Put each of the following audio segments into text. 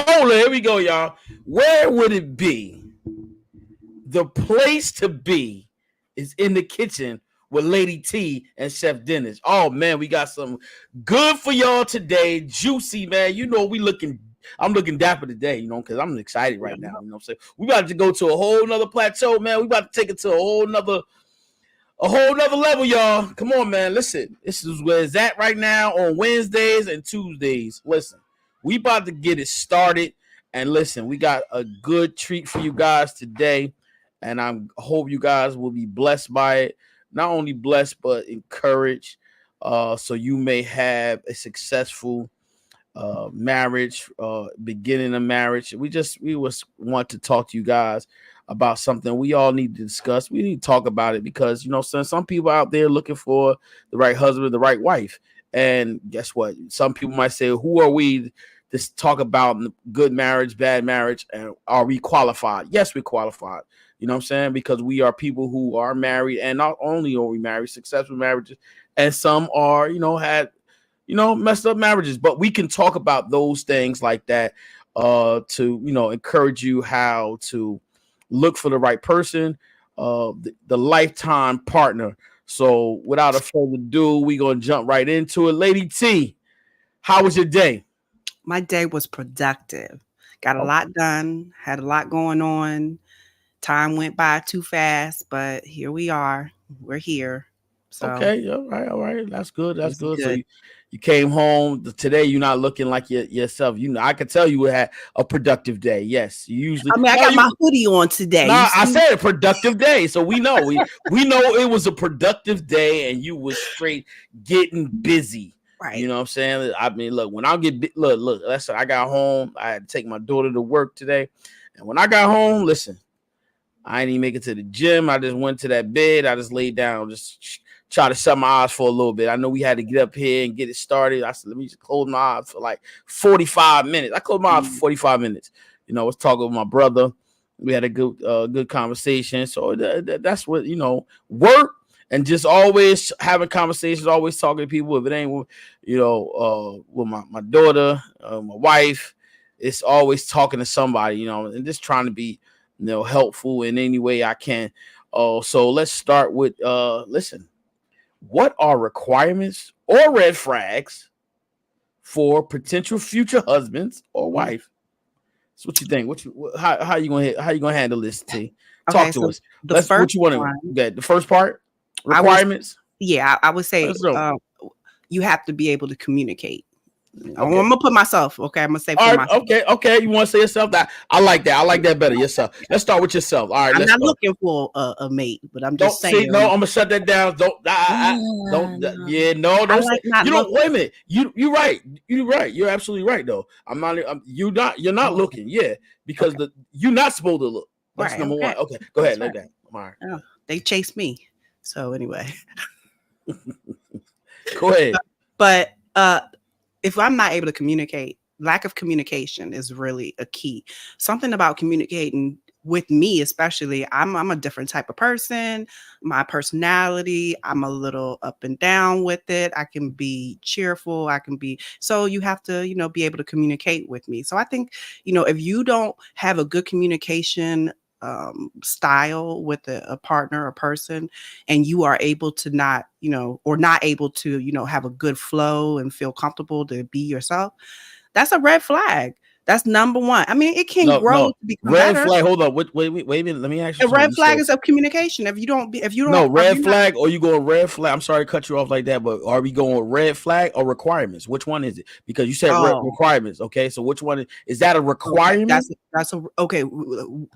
hold on. Here we go, y'all. Where would it be? The place to be is in the kitchen with Lady T and Chef Dennis. Oh man, we got some good for y'all today. Juicy, man. You know I'm looking dapper today, you know, because I'm excited right now. You know what I'm saying? We about to go to a whole nother plateau, man. We about to take it to a whole nother level, y'all. Come on, man. Listen, this is where it's at right now on Wednesdays and Tuesdays. Listen, we about to get it started. And listen, we got a good treat for you guys today. And I hope you guys will be blessed by it. Not only blessed, but encouraged. So you may have a successful marriage, beginning of marriage. We want to talk to you guys about something we all need to discuss. We need to talk about it because, you know, some people out there looking for the right husband, the right wife. And guess what? Some people might say, who are we to talk about good marriage, bad marriage, and are we qualified? Yes, we're qualified. You know what I'm saying? Because we are people who are married, and not only are we married, successful marriages, and some are, you know, had, you know, messed up marriages. But we can talk about those things like that to, you know, encourage you how to look for the right person, the lifetime partner. So without a further ado, we're going to jump right into it. Lady T, how was your day? My day was productive. Got a lot done, had a lot going on. Time went by too fast, but here we are. We're here. So okay, all right. That's good. That's good. So you came home today. You're not looking like yourself. You know, I could tell you had a productive day. Yes, you usually. I mean, I got my hoodie on today. Nah, I said a productive day, so we know we know it was a productive day, and you was straight getting busy. Right. You know what I'm saying? I mean, look, when I get look. Listen, I got home. I had to take my daughter to work today, and when I got home, listen, I didn't even make it to the gym. I just went to that bed. I just laid down, just try to shut my eyes for a little bit. I know we had to get up here and get it started. I said, let me just close my eyes for like 45 minutes. I closed my eyes for 45 minutes. You know, I was talking with my brother. We had a good conversation. So that's what, you know, work and just always having conversations, always talking to people. If it ain't, you know, with my daughter, my wife, it's always talking to somebody, you know, and just trying to be, you know, helpful in any way I can. So let's start with listen. What are requirements or red flags for potential future husbands or wife? So what you think? How you gonna handle this, T? Talk to us. What you want to get? The first part, requirements. I would say you have to be able to communicate. Okay. I'm gonna put myself. Okay, I'm gonna say for myself. Okay. You want to say yourself? That I like that. I like that better. Yourself. Let's start with yourself. All right. I'm not looking for a mate, but I'm just saying. No, I'm gonna shut that down. Don't. Yeah. No. Don't. Like you don't. Wait a minute. You're right. You're right. You're absolutely right. Though I'm not. You're not looking. Yeah, because you're not supposed to look. That's number one. Okay. Go ahead. Let that. All right. Oh, they chased me. So anyway. Go ahead. But if I'm not able to communicate, lack of communication is really a key. Something about communicating with me, especially, I'm a different type of person. My personality, I'm a little up and down with it. I can be cheerful. So you have to, you know, be able to communicate with me. So I think, you know, if you don't have a good communication style with a partner or person, and you are able to not able to, you know, have a good flow and feel comfortable to be yourself, that's a red flag. That's number one. I mean, it can grow to become red better. Flag. Hold on. Wait a minute. Let me ask you. A red flag is of communication. If you don't. No, red flag or you go red flag. I'm sorry to cut you off like that, but are we going red flag or requirements? Which one is it? Because you said requirements. Okay, so which one is that? A requirement? That's okay.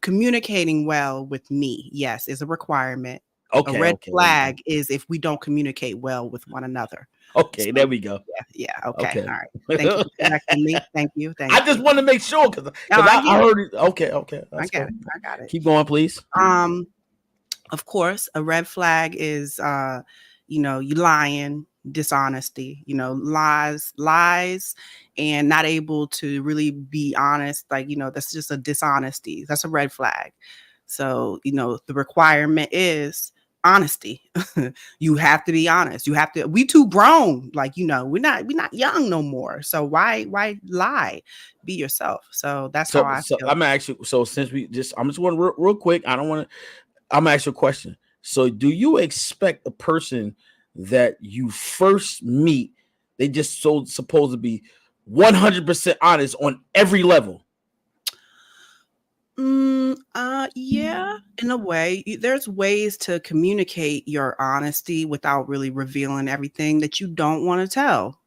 Communicating well with me, yes, is a requirement. Okay. A red flag is if we don't communicate well with one another. Okay, so, there we go. Yeah. Okay. All right. Thank you for correcting me. Thank you. I just want to make sure because I heard it. Okay. I got it. Keep going, please. Of course, a red flag is, you know, you lying, dishonesty, you know, lies, and not able to really be honest. Like, you know, that's just a dishonesty. That's a red flag. So, you know, the requirement is honesty. You have to be honest. You have to, we too grown. Like, we're not young no more. So why lie? Be yourself. So that's how I So feel. I'm gonna ask you. So since I'm just going real quick. I don't want to. I'm gonna ask you a question. So do you expect a person that you first meet, they just so supposed to be 100% honest on every level? Yeah, in a way. There's ways to communicate your honesty without really revealing everything that you don't want to tell.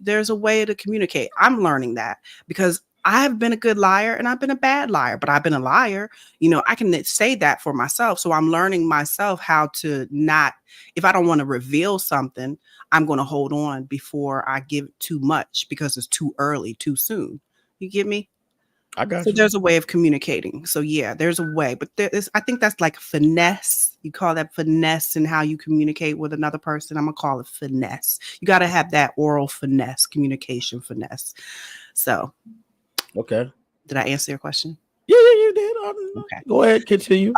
There's a way to communicate. I'm learning that because I've been a good liar and I've been a bad liar, but I've been a liar. I can say that for myself. So I'm learning myself how to not, if I don't want to reveal something, I'm going to hold on before I give too much because it's too early, too soon. You get me? I got So you. there's a way of communicating. So yeah, there's a way, but I think that's like finesse. You call that finesse in how you communicate with another person. I'm gonna call it finesse. You got to have that oral finesse, communication finesse. So, Okay. did I answer your question? Yeah, you did. Okay. Go ahead, continue.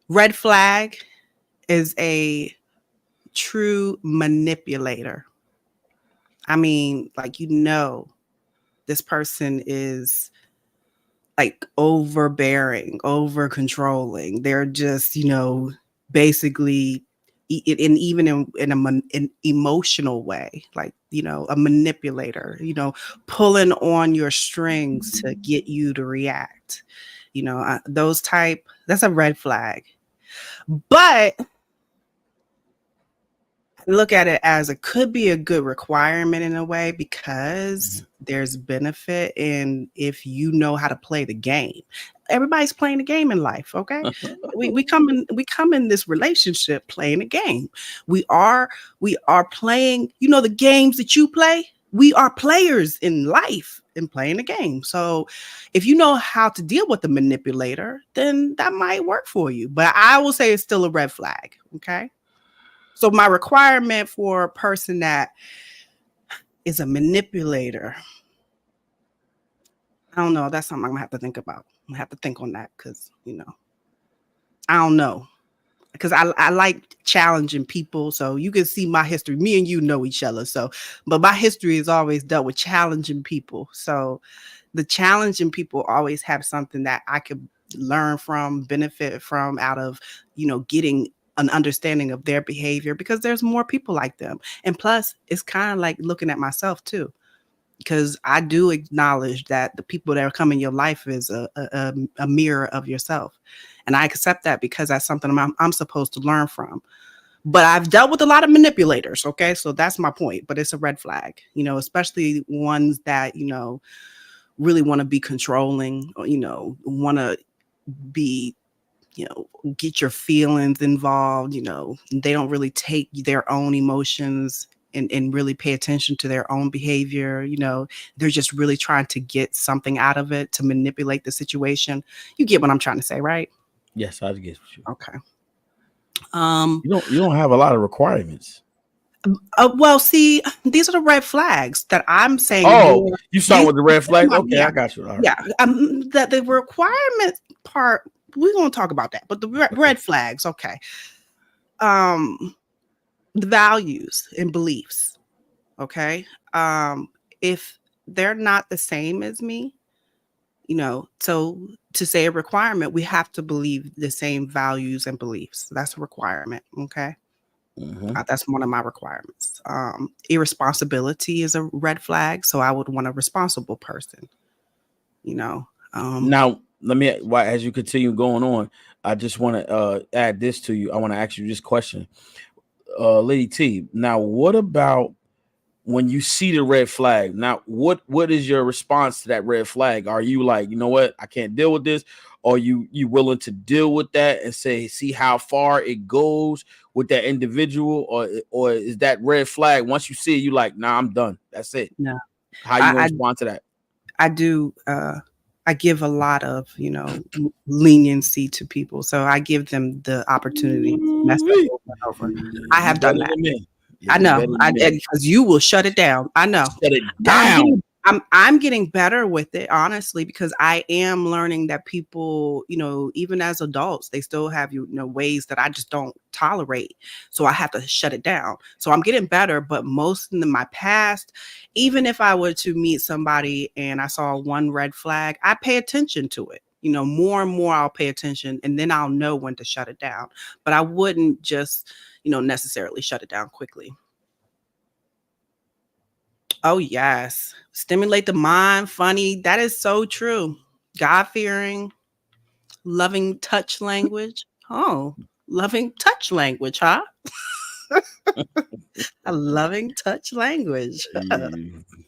Red flag is a true manipulator. I mean, like, this person is like overbearing, over controlling. They're just, basically, and even in an emotional way, like, a manipulator, pulling on your strings to get you to react. That's a red flag. But look at it as it could be a good requirement in a way because there's benefit in if you know how to play the game. Everybody's playing the game in life, okay? we come in this relationship playing a game. We are playing, the games that you play. We are players in life and playing the game. So if you know how to deal with the manipulator, then that might work for you. But I will say it's still a red flag, okay? So my requirement for a person that is a manipulator, I don't know. That's something I'm gonna have to think about. I'm gonna have to think on that because, I don't know. Because I like challenging people. So you can see my history. Me and you know each other. So, but my history has always dealt with challenging people. So the challenging people always have something that I could learn from, benefit from out of, getting an understanding of their behavior because there's more people like them. And plus, it's kind of like looking at myself too, because I do acknowledge that the people that come in your life is a mirror of yourself. And I accept that because that's something I'm supposed to learn from. But I've dealt with a lot of manipulators. Okay. So that's my point. But it's a red flag, especially ones that, really want to be controlling or, want to be, get your feelings involved. They don't really take their own emotions and really pay attention to their own behavior. They're just really trying to get something out of it to manipulate the situation. You get what I'm trying to say, right? Yes, I get you. Okay. You don't have a lot of requirements. Well, see, these are the red flags that I'm saying. Oh, you start with the red flags? Okay, yeah, I got you. Right. Yeah. That the requirement part, we're going to talk about that. But the red flags, okay. The values and beliefs, okay. If they're not the same as me, so to say a requirement, we have to believe the same values and beliefs. That's a requirement, okay. That's one of my requirements. Irresponsibility is a red flag, so I would want a responsible person. Now, let me. As you continue going on, I just want to add this to you. I want to ask you this question, Lady T. Now, what about when you see the red flag? Now, what is your response to that red flag? Are you like, you know what, I can't deal with this? Or you willing to deal with that and see how far it goes with that individual, or is that red flag once you see it, you like, nah, I'm done. That's it. No. How you gonna respond to that? I do. I give a lot of, leniency to people, so I give them the opportunity to mess up over and over. I have done that. I know, because you will shut it down. I know. Shut it down. I'm getting better with it, honestly, because I am learning that people, even as adults, they still have ways that I just don't tolerate. So I have to shut it down. So I'm getting better, but most in my past, even if I were to meet somebody and I saw one red flag, I pay attention to it. More and more I'll pay attention, and then I'll know when to shut it down. But I wouldn't just, necessarily shut it down quickly. Oh, yes. Stimulate the mind, funny. That is so true. God-fearing, loving touch language. Oh, loving touch language, huh? A loving touch language. Yeah.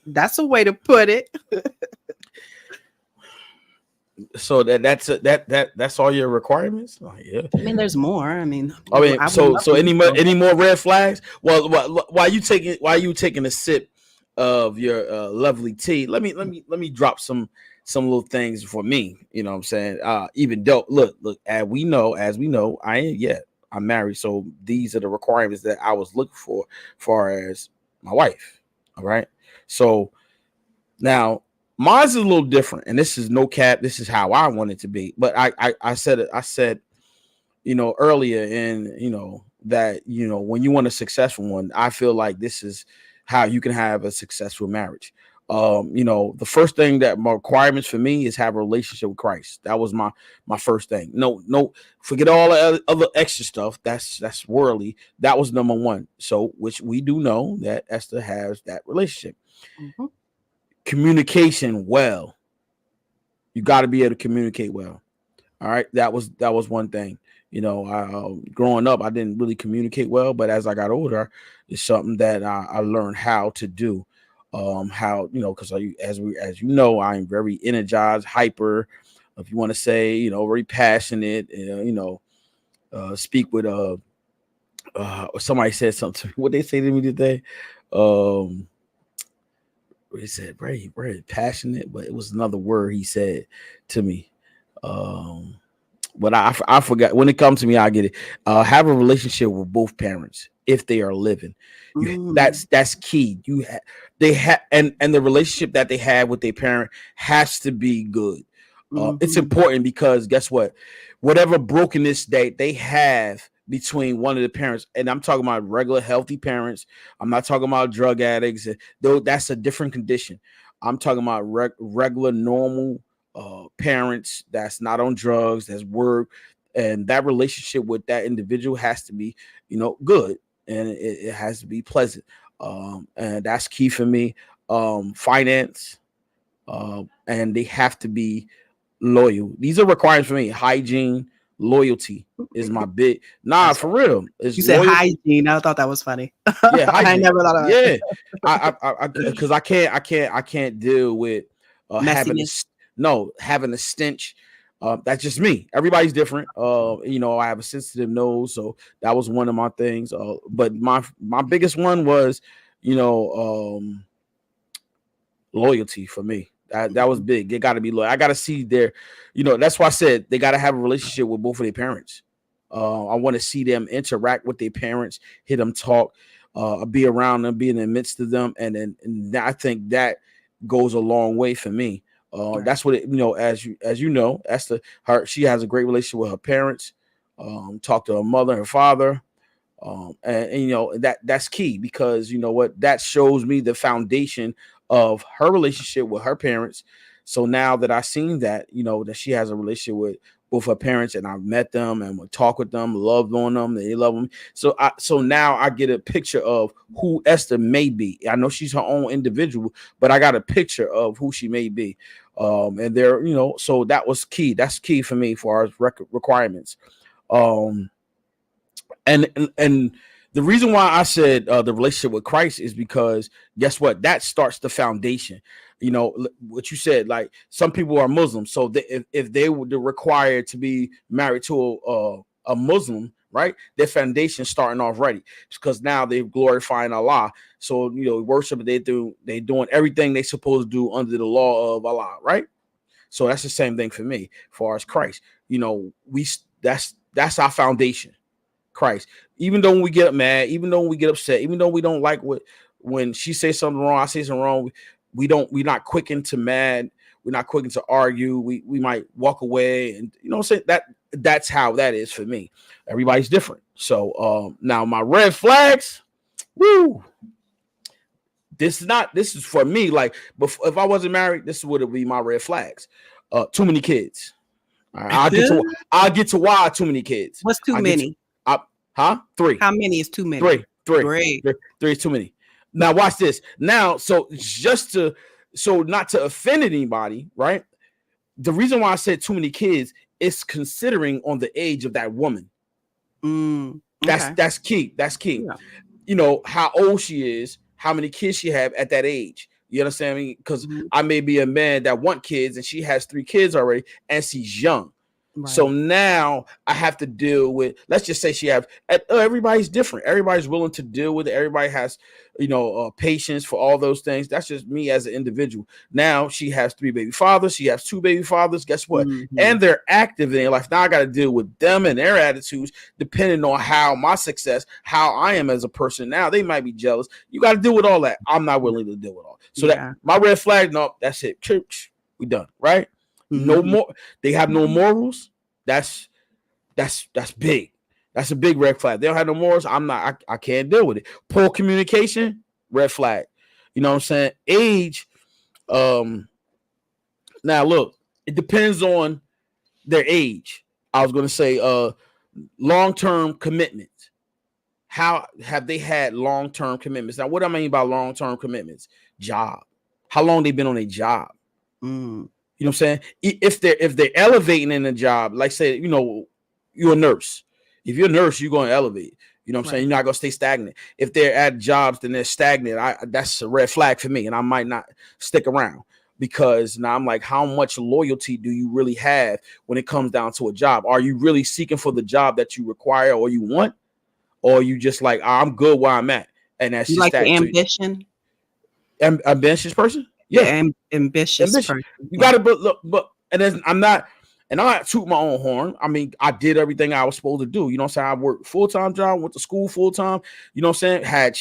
That's a way to put it. So that's all your requirements? Oh, yeah. I mean, there's more. I mean, I would So love for you to any more red flags? Well, why you taking a sip of your lovely tea? Let me drop some little things for me. You know what I'm saying? Even though look, as we know, I'm married, so these are the requirements that I was looking for, far as my wife. All right, so now mine's a little different, and this is no cap. This is how I want it to be. But I said it. I said, earlier, and that when you want a successful one, I feel like this is how you can have a successful marriage. The first thing that my requirements for me is have a relationship with Christ. That was my first thing. No, forget all the other extra stuff. That's worldly. That was number one. So, which we do know that Esther has that relationship. Mhm. Communication well. You got to be able to communicate well. All right, that was one thing. Growing up, I didn't really communicate well, but as I got older, it's something that I learned how to do. How because as you know, I'm very energized, hyper. If you want to say, very passionate. Speak with somebody said something to me. What they say to me today? He said very very passionate, but it was another word he said to me. But I forgot. When it comes to me, I get it. Have a relationship with both parents if they are living. That's key. They have, and the relationship that they have with their parent has to be good. It's important because guess what? Whatever brokenness they have between one of the parents, and I'm talking about regular healthy parents. I'm not talking about drug addicts. Though that's a different condition. I'm talking about regular normal parents that's not on drugs, that's work, and that relationship with that individual has to be good, and it has to be pleasant, and that's key for me. Finance, and they have to be loyal. These are requirements for me. Hygiene, loyalty is my big. Nah, for real. It's You said loyalty. hygiene. I thought that was funny. Yeah, I hygiene. never thought of Yeah, I because I can't deal with having messiness. having a stench. That's just me. Everybody's different. I have a sensitive nose, so that was one of my things. But my biggest one was, you know, loyalty for me. That was big. They got to be loyal. I got to see their, that's why I said they got to have a relationship with both of their parents. I want to see them interact with their parents, hear them talk, be around them, be in the midst of them, and I think that goes a long way for me. Right. That's what as you know, she has a great relationship with her parents. Talk to her mother, her father, and that's key because that shows me the foundation of her relationship with her parents. So now that I've seen that, that she has a relationship with both her parents, and I've met them and would talk with them, loved on them, they love them. So now I get a picture of who Esther may be. I know she's her own individual, but I got a picture of who she may be. And there, so that was key. That's key for me for our requirements. And the reason why I said the relationship with Christ is because guess what? That starts the foundation. What you said, like some people are Muslims, so if they were required to be married to a Muslim, right? Their foundation starting off ready because now they're glorifying Allah. So worship they doing everything they supposed to do under the law of Allah, right? So that's the same thing for me, as far as Christ. That's our foundation. Christ. Even though we get mad, even though we get upset, even though we don't like when she says something wrong, I say something wrong, we're not quick into mad. We're not quick to argue. We might walk away, and you know what I'm saying? That's how that is for me. Everybody's different. So now my red flags, woo. This is for me. Like, if I wasn't married, this would be my red flags. Too many kids. All right, I'll get to why too many kids. What's too many? Three. How many is too many? Three. Great. Three is too many. Now watch this. Now, so not to offend anybody, right? The reason why I said too many kids is considering on the age of that woman. Okay. That's key. That's key. Yeah. You know, how old she is, how many kids she have at that age. You understand me? Because I may be a man that want kids and she has 3 kids already and she's young. Right. So now I have to deal with, let's just say she have, everybody's different. Everybody's willing to deal with it. Everybody has, patience for all those things. That's just me as an individual. Now she has 3 baby fathers. She has 2 baby fathers. Guess what? And they're active in their life. Now I got to deal with them and their attitudes, depending on how my success, how I am as a person. Now they might be jealous. You got to deal with all that. I'm not willing to deal with all. So that my red flag, no, that's it. Church, we done, right? No more. They have no morals. That's big. That's a big red flag. They don't have no morals. I can't deal with it. Poor communication, red flag. You know what I'm saying? Age. Now look, it depends on their age. I was going to say long-term commitments. How have they had long-term commitments? Now, what I mean by long-term commitments? Job. How long they been on a job? You know what I'm saying? If they're elevating in a job, like say, you're a nurse. If you're a nurse, you're going to elevate. You know what I'm saying? You're not going to stay stagnant. If they're at jobs, then they're stagnant. That's a red flag for me. And I might not stick around because now I'm like, how much loyalty do you really have when it comes down to a job? Are you really seeking for the job that you require or you want? Or are you just like, I'm good where I'm at? And that's you just like that the ambition? Ambitious person? Yeah, ambitious person. You got to, but and then I'm not toot my own horn. I mean, I did everything I was supposed to do. You know what I'm saying? I worked full-time job, went to school full-time, you know what I'm saying? Had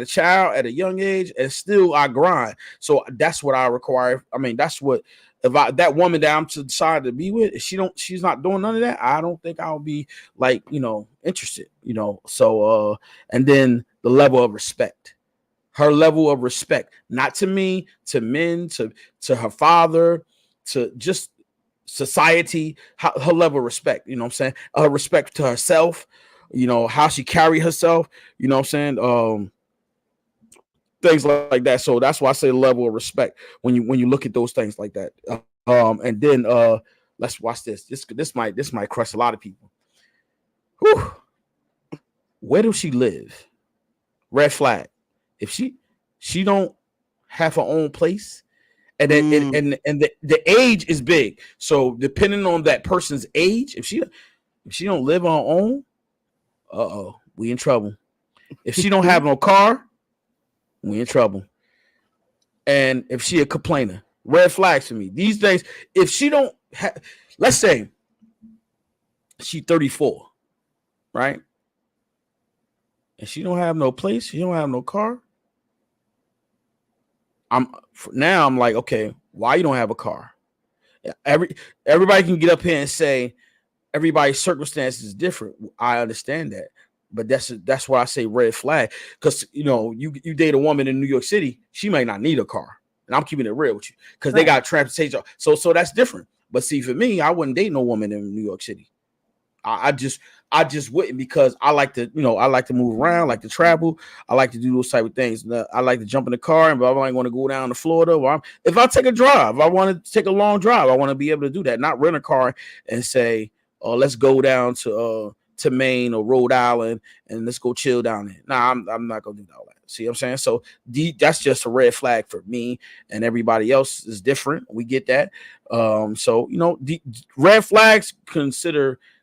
a child at a young age, and still I grind. So that's what I require. I mean, that's what that woman that I'm to decide to be with, if she's not doing none of that, I don't think I'll be like, interested, So and then the level of respect. Her level of respect, not to me, to men, to her father, to just society, her level of respect, you know what I'm saying? Her respect to herself, how she carry herself, you know what I'm saying? Things like that. So that's why I say level of respect when you look at those things like that. And then let's watch this. This might crush a lot of people. Whew. Where does she live? Red flag. If she don't have her own place, and then and the age is big. So depending on that person's age, if she don't live on her own, we in trouble. If she don't have no car, we in trouble. And if she a complainer, red flags for me. These days, if she don't have, let's say she 34, right? And she don't have no place, she don't have no car. I'm like, okay, why you don't have a car? Everybody can get up here and say everybody's circumstances is different. I understand that, but that's why I say red flag. Because you date a woman in New York City, she might not need a car, and I'm keeping it real with you because they got transportation. So that's different. But see, for me, I wouldn't date no woman in New York City. I just wouldn't, because I like to move around, like to travel. I like to do those type of things. I like to jump in the car, and I want to go down to Florida. If I take a drive, I want to take a long drive. I want to be able to do that, not rent a car and say, let's go down to Maine or Rhode Island and let's go chill down there. Nah, I'm not gonna do all that. See what I'm saying? So that's just a red flag for me, and everybody else is different. We get that. So the red flags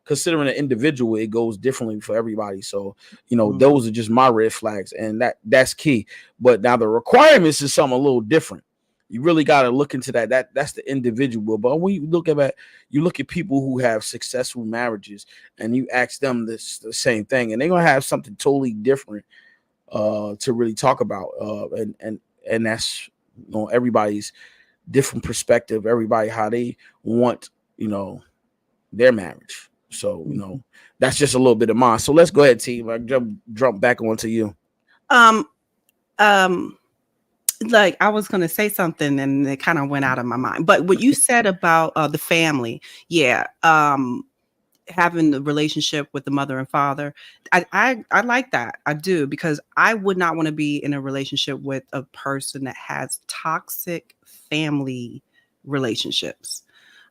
considering an individual, it goes differently for everybody. So, those are just my red flags, and that's key. But now the requirements is something a little different. You really got to look into that. That's the individual. But when you look at people who have successful marriages, and you ask them the same thing, and they're gonna have something totally different to really talk about. And that's everybody's different perspective, everybody how they want, their marriage. So, that's just a little bit of mine. So let's go ahead, T. Like jump back onto you. Um, um, like I was gonna say something and it kind of went out of my mind. But what you said about the family, yeah. Having the relationship with the mother and father, I like that. I do, because I would not want to be in a relationship with a person that has toxic family relationships.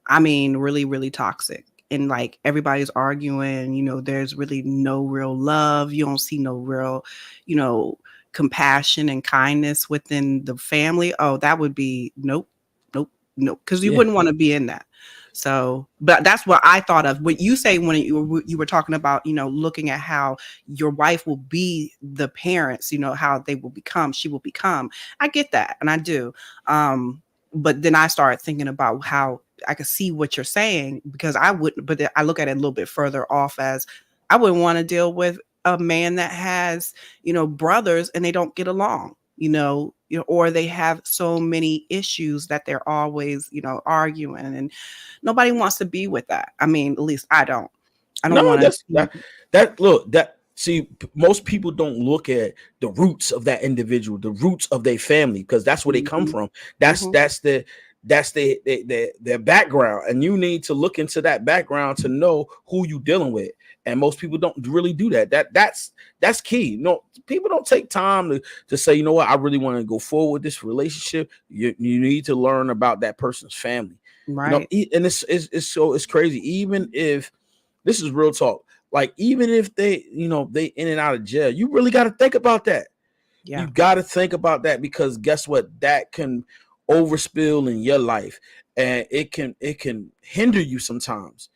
I mean, really, really toxic. And like everybody's arguing, there's really no real love. You don't see no real, you know, compassion and kindness within the family. Oh, that would be nope, nope, nope. Because you Yeah. wouldn't want to be in that. So, but that's what I thought of. What you say when you were talking about, looking at how your wife will be the parents, how they will become, she will become. I get that, and I do. But then I started thinking about how I could see what you're saying, because I wouldn't. But I look at it a little bit further off, as I wouldn't want to deal with a man that has, brothers and they don't get along. Or they have so many issues that they're always, arguing, and nobody wants to be with that. I mean, at least I don't. I don't No, want that's to. that. See, most people don't look at the roots of that individual, the roots of their family, because that's where they come from. That's their background, and you need to look into that background to know who you dealing with. And most people don't really do that. That's key. No, people don't take time to say, you know what, I really want to go forward with this relationship. You need to learn about that person's family, Right. and it's crazy. Even if this is real talk, like even if they in and out of jail, you really got to think about that. Yeah. You got to think about that, because guess what, that can overspill in your life, and it can hinder you sometimes.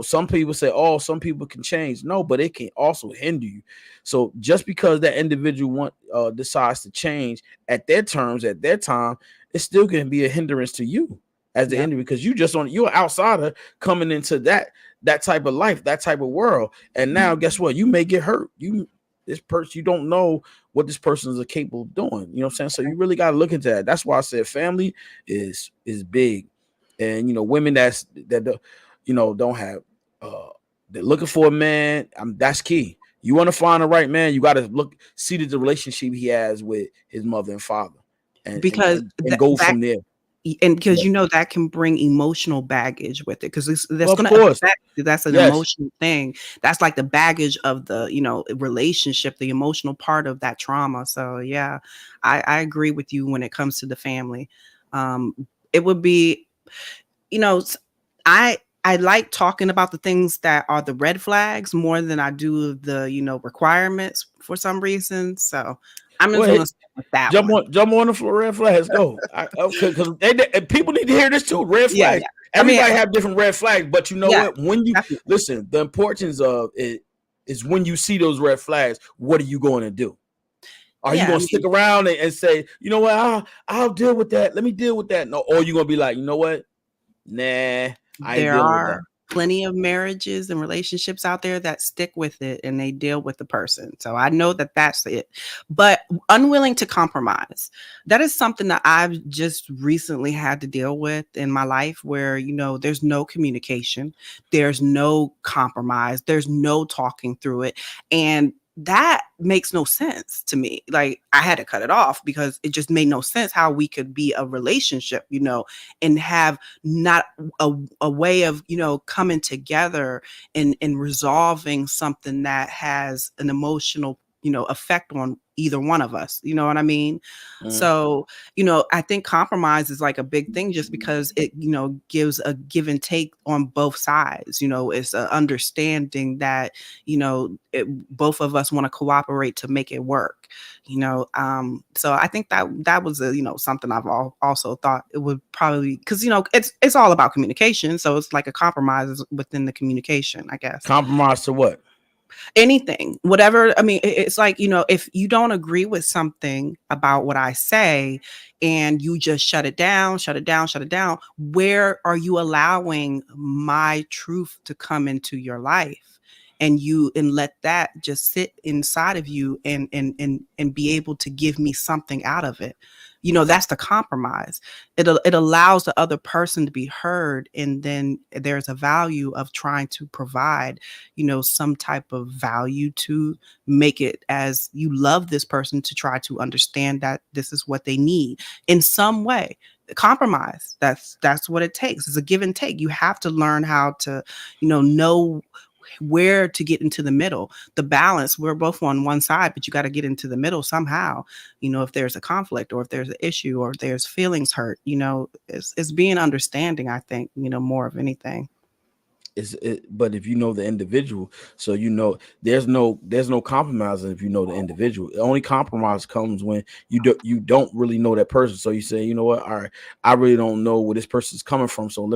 Some people say, oh, some people can change. No, but it can also hinder you. So just because that individual decides to change at their terms, at their time, it's still going to be a hindrance to you as the individual, because you're an outsider coming into that type of life, that type of world. And now guess what, you may get hurt. This person, you don't know what this person is capable of doing. You know what I'm saying? So you really got to look into that. That's why I said family is big. And women that don't have they're looking for a man. That's key. You want to find the right man, you got to see the relationship he has with his mother and father, and Because go from there. And because that can bring emotional baggage with it, because that's going to affect. That's an emotional thing. That's like the baggage of the relationship, the emotional part of that trauma. So yeah, I agree with you when it comes to the family. It would be, I like talking about the things that are the red flags more than I do the requirements for some reason. So I'm just going to stick with that. Jump on the floor, red flags. Go. Because people need to hear this too. Red flags. Yeah. Everybody have different red flags, but you know what? When you listen, the importance of it is when you see those red flags, what are you going to do? Are you going to stick around and say, you know what, I'll deal with that. Let me deal with that. No, or you're going to be like, you know what? Nah, I ain't dealing with that. Plenty of marriages and relationships out there that stick with it and they deal with the person. So I know that that's it. But unwilling to compromise, that is something that I've just recently had to deal with in my life, where, there's no communication, there's no compromise, there's no talking through it. And that makes no sense to me. Like, I had to cut it off because it just made no sense how we could be a relationship, and have not a way of, coming together and resolving something that has an emotional, effect on either one of us. You know what I mean? So, I think compromise is like a big thing, just because it, gives a give and take on both sides. It's an understanding that, both of us want to cooperate to make it work. So I think that was something I've also thought it would probably, because it's all about communication. So it's like a compromise within the communication, I guess. Compromise to what? Anything, whatever. I mean, it's like, if you don't agree with something about what I say and you just shut it down, where are you allowing my truth to come into your life? and let that just sit inside of you and be able to give me something out of it. That's the compromise. It allows the other person to be heard, and then there's a value of trying to provide, some type of value to make it as you love this person, to try to understand that this is what they need in some way. Compromise, that's what it takes. It's a give and take. You have to learn how to know where to get into the middle, the balance. We're both on one side, but you got to get into the middle somehow. If there's a conflict, or if there's an issue, or if there's feelings hurt, it's being understanding, I think, more of anything. But if you know the individual, so there's no compromising. If you know the individual, the only compromise comes when you don't really know that person. So you say, you know what, all right, I really don't know where this person's coming from, so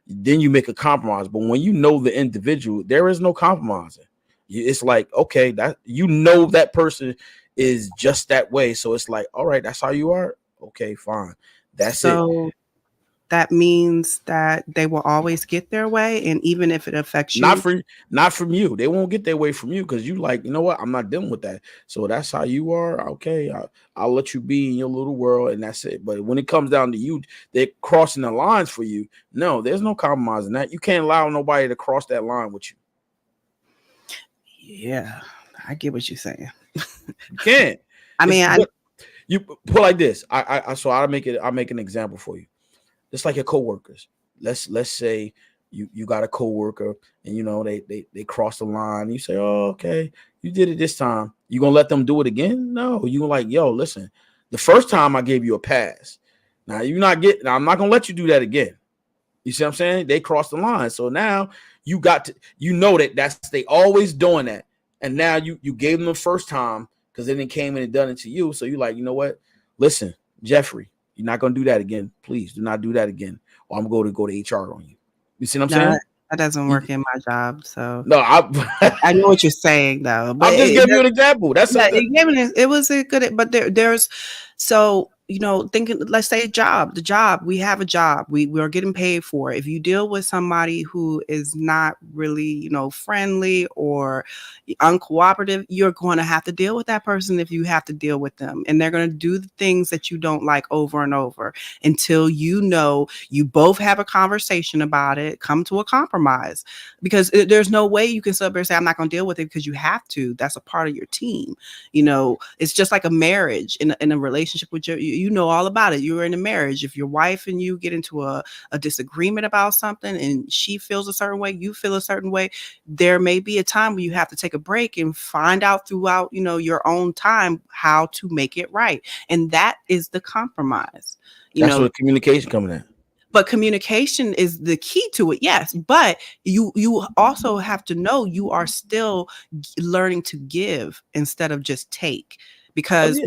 then you make a compromise. But when you know the individual, there is no compromising. It's like, okay, that that person is just that way, so it's like, all right, that's how you are. Okay, fine, that's it. That means that they will always get their way, and even if it affects you, not from you, they won't get their way from you, because you like, you know what, I'm not dealing with that. So that's how you are. Okay, I'll let you be in your little world, and that's it. But when it comes down to you, they're crossing the lines for you. No, there's no compromising that. You can't allow nobody to cross that line with you. Yeah, I get what you're saying. You can't. You put like this. I'll make an example for you. Just like your coworkers. Let's say you got a coworker, and they cross the line. You say, oh, okay, you did it this time. You gonna let them do it again? No, you like, yo, listen, the first time I gave you a pass. Now I'm not gonna let you do that again. You see what I'm saying? They crossed the line. So now you got to, they always doing that. And now you gave them the first time because they didn't came in and done it to you. So you like, you know what? Listen, Jeffrey, you're not going to do that again. Please do not do that again, or I'm going to go to HR on you. You see what I'm saying? That doesn't work in my job. So no, I know what you're saying though. But I'm just giving you an example. That's it was a good, but there's so thinking, let's say the job, we have a job, we are getting paid for. If you deal with somebody who is not really, friendly or uncooperative, you're going to have to deal with that person if you have to deal with them. And they're going to do the things that you don't like over and over until you both have a conversation about it, come to a compromise. Because there's no way you can sit up there and say, I'm not going to deal with it, because you have to. That's a part of your team. It's just like a marriage in a relationship with you know all about it. You're in a marriage. If your wife and you get into a disagreement about something, and she feels a certain way, you feel a certain way, there may be a time where you have to take a break and find out throughout, your own time how to make it right. And that is the compromise. That's where communication coming in. But communication is the key to it, yes. But you also have to know you are still learning to give instead of just take, because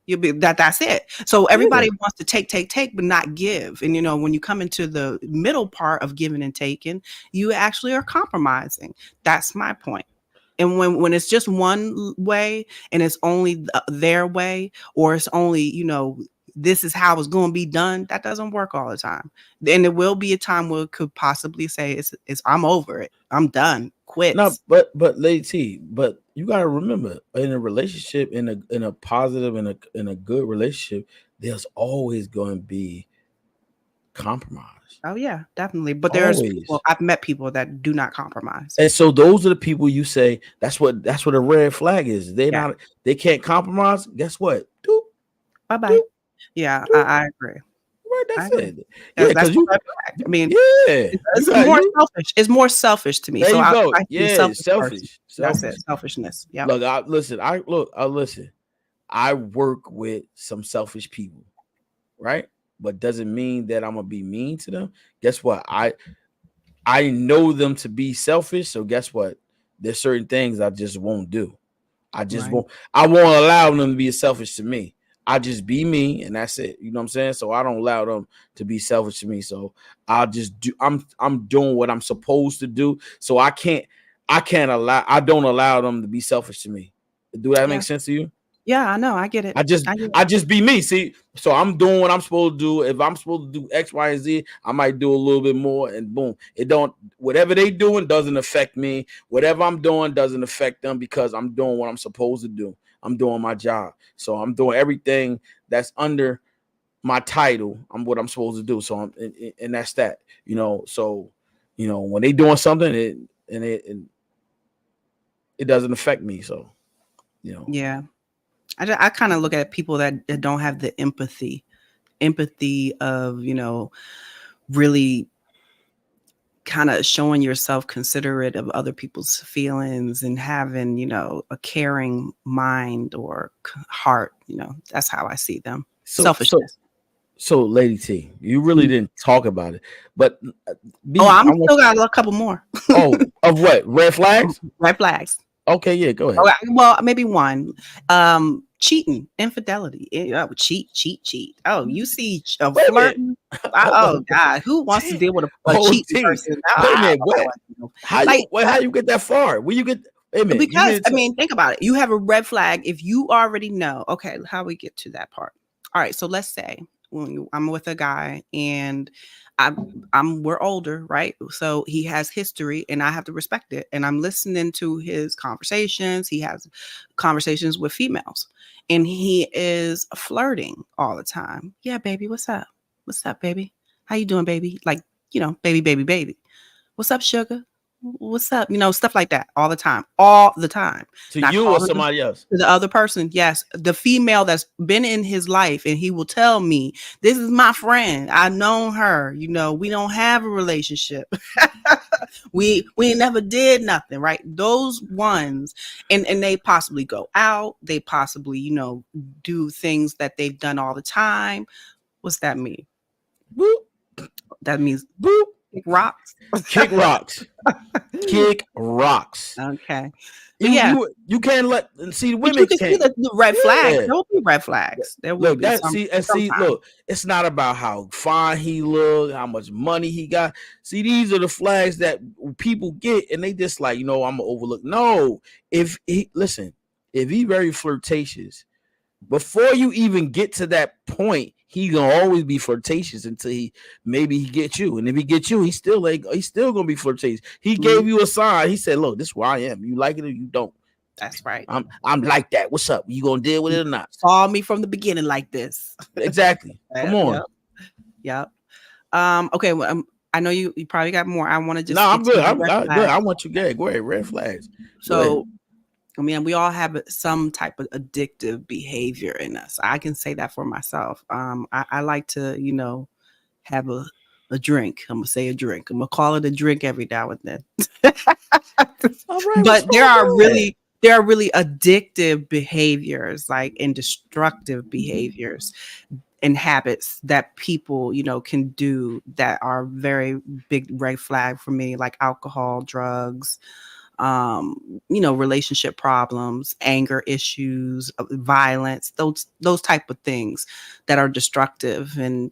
that's it. So everybody wants to take, but not give. And when you come into the middle part of giving and taking, you actually are compromising. That's my point. And when it's just one way and it's only their way, or it's only, this is how it's going to be done, that doesn't work all the time. And there will be a time where it could possibly say, it's I'm over it. I'm done. Quit. No, but Lady T, but you got to remember, in a relationship, in a positive, in a good relationship, there's always going to be compromise. Oh yeah, definitely. But I've met people that do not compromise. And so those are the people you say, that's what a red flag is. They can't compromise. Guess what? Bye-bye. Yeah, I agree. Right, that's it. Yeah, that's I mean, it's more selfish. It's more selfish to me. There so you go. Selfish. That's it. Selfishness. Yeah. Look, listen. I work with some selfish people, right? But doesn't mean that I'm gonna be mean to them. Guess what? I know them to be selfish. So guess what? There's certain things I just won't do. I won't allow them to be selfish to me. I just be me, and that's it. You know what I'm saying? So I don't allow them to be selfish to me. So I'll just do. I'm doing what I'm supposed to do. So I don't allow them to be selfish to me. Do that make sense to you? Yeah, I know. I get it. I just I get it. I just be me. See, so I'm doing what I'm supposed to do. If I'm supposed to do X, Y, and Z, I might do a little bit more, and boom, it don't. Whatever they doing doesn't affect me. Whatever I'm doing doesn't affect them because I'm doing what I'm supposed to do. I'm doing my job. So I'm doing everything that's under my title. I'm what I'm supposed to do. So and that's that. So when they doing something, it doesn't affect me. So Yeah. I kind of look at people that don't have the empathy of, really kind of showing yourself considerate of other people's feelings and having, a caring mind or heart. That's how I see them. Selfishness. So, Lady T, you really didn't talk about it, but I'm still got a couple more. Of what? Red flags? Red flags. Okay, yeah, go ahead. Okay, well, maybe one. Cheating, infidelity. Cheat. Oh, you see flirting. Oh God, who wants to deal with a cheating person? Wait a minute, what? How you get that far? Where you get? Wait a minute, because think about it. You have a red flag if you already know. Okay, how we get to that part? All right, so let's say when I'm with a guy and we're older, right? So he has history and I have to respect it. And I'm listening to his conversations. He has conversations with females and he is flirting all the time. Yeah, baby, what's up? What's up, baby? How you doing, baby? Like, baby. What's up, sugar? What's up? Stuff like that all the time. To you or somebody else? To the other person, yes. The female that's been in his life, and he will tell me, this is my friend. I've known her. We don't have a relationship. we never did nothing, right? Those ones, and they possibly go out. They possibly, do things that they've done all the time. What's that mean? Boop. That means boop. Kick rocks. Kick rocks. Kick rocks. Okay. You can't let see the women. You can see the red flags. There will be red flags. There will be. Look, it's not about how fine he look, how much money he got. See, these are the flags that people get, and they just like, I'm gonna overlook. No, if he very flirtatious, before you even get to that point, he gonna always be flirtatious until he gets you. And if he gets you, he's still gonna be flirtatious. He gave you a sign. He said, look, this is where I am. You like it or you don't. That's right. I'm like that. What's up? You gonna deal with it or not? Saw me from the beginning like this. Exactly. Come on. Yep. Okay. Well, I know you probably got more. I want to just. No, I'm good. I'm good. I want you to go ahead. Red flags. So, we all have some type of addictive behavior in us. I can say that for myself. I like to, have a drink. I'm gonna say a drink. I'm gonna call it a drink every now and then. All right, but there are really addictive behaviors, and destructive behaviors and habits that people, can do that are very big red flag for me, like alcohol, drugs, relationship problems, anger issues, violence, those type of things that are destructive. And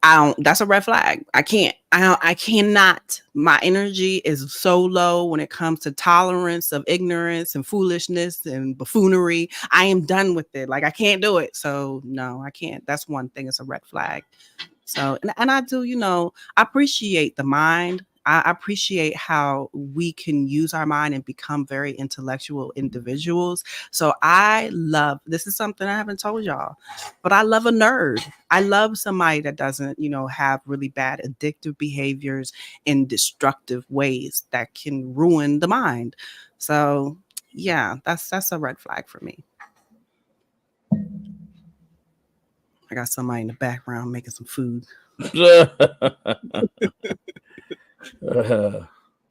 that's a red flag. I cannot. My energy is so low when it comes to tolerance of ignorance and foolishness and buffoonery. I am done with it. I can't do it. So no, I can't. That's one thing. It's a red flag. So, and I do, I appreciate the mind. I appreciate how we can use our mind and become very intellectual individuals. So this is something I haven't told y'all, but I love a nerd. I love somebody that doesn't, have really bad addictive behaviors in destructive ways that can ruin the mind. So yeah, that's a red flag for me. I got somebody in the background making some food.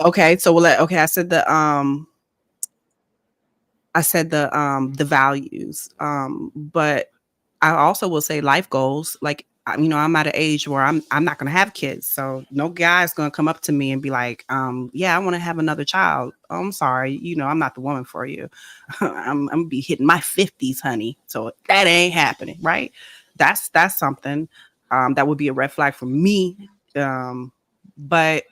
Okay, so I said the values, but I also will say life goals. I'm at an age where I'm not gonna have kids, so no guy's gonna come up to me and be like, yeah, I want to have another child. Oh, I'm sorry, I'm not the woman for you. I'm gonna be hitting my 50s, honey, so that ain't happening, right? That's something that would be a red flag for me. But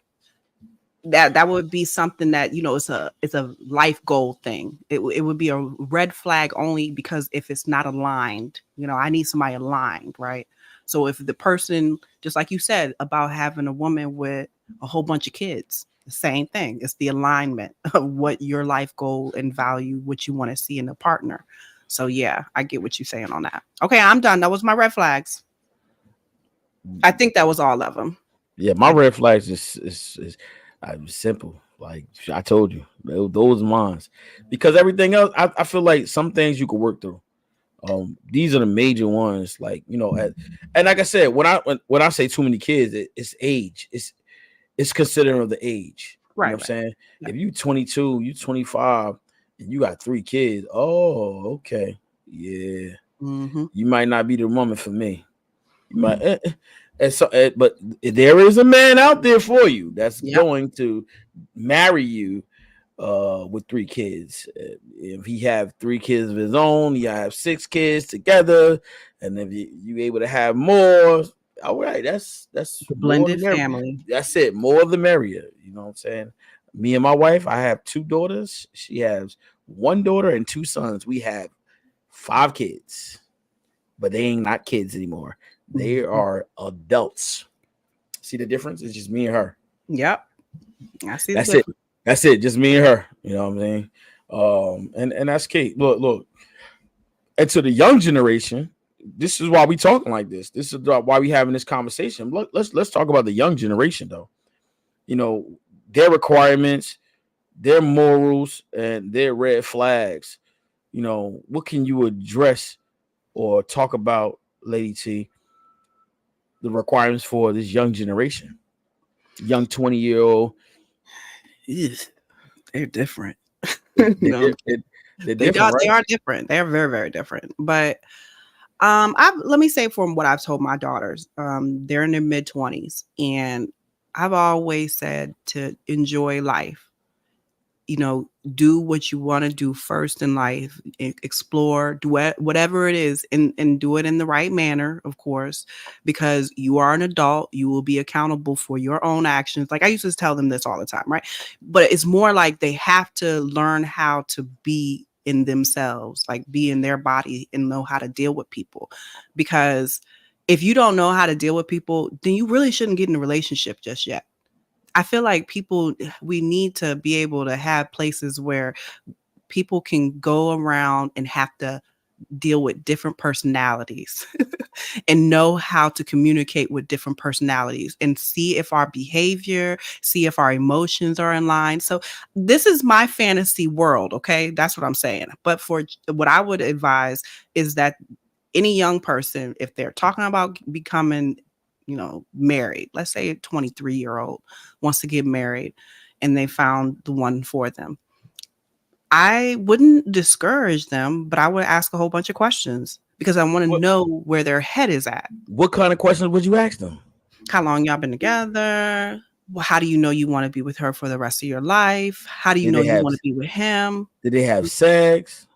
that would be something that, you know, it's a life goal thing. It would be a red flag only because if it's not aligned, you know, I need somebody aligned, right? So if the person, just like you said about having a woman with a whole bunch of kids, the same thing. It's the alignment of what your life goal and value, what you want to see in a partner. So yeah, I get what you're saying on that. Okay, I'm done. That was my red flags. I think that was all of them. Yeah, my red flags is simple. Like I told you, those mines. Because everything else, I feel like some things you could work through. These are the major ones. Like, you know, and like I said, when I say too many kids, it's age. It's considering of the age. Right. You know what I'm saying? Yeah. If you 22, you 25, and you got 3 kids, oh, okay, yeah, you might not be the woman for me. You might. And so, but there is a man out there for you that's going to marry you with 3 kids. If he have 3 kids of his own, you have 6 kids together, and if you able to have more, all right, that's the blended family. That's it. More the merrier. You know what I'm saying? Me and my wife, I have 2 daughters. She has 1 daughter and 2 sons. We have 5 kids, but they ain't not kids anymore. They are adults. See the difference? It's just me and her. Yep. I see. That's it. That's it. Just me and her. You know what I mean? And that's Kate. Look. And to the young generation, this is why we talking like this. This is why we having this conversation. Look, let's talk about the young generation though. You know, their requirements, their morals, and their red flags. You know, what can you address or talk about, Lady T? The requirements for this young generation, young 20-year-old. They're different. They're different, right? They are different. They're very, very different. But let me say from what I've told my daughters, they're in their mid-20s, and I've always said to enjoy life. You know, do what you want to do first in life, explore, do whatever it is, and do it in the right manner, of course, because you are an adult. You will be accountable for your own actions. Like I used to tell them this all the time, right? But it's more like they have to learn how to be in themselves, like be in their body and know how to deal with people. Because if you don't know how to deal with people, then you really shouldn't get in a relationship just yet. I feel like we need to be able to have places where people can go around and have to deal with different personalities and know how to communicate with different personalities and see if our behavior, see if our emotions are in line. So this is my fantasy world. Okay. That's what I'm saying. But for what I would advise is that any young person, if they're talking about becoming, you know, married, let's say a 23-year-old wants to get married and they found the one for them, I wouldn't discourage them, but I would ask a whole bunch of questions because I want to know where their head is at. What kind of questions would you ask them? How long y'all been together? Well, how do you know you want to be with her for the rest of your life? How do you know you want to be with him? Did they have sex?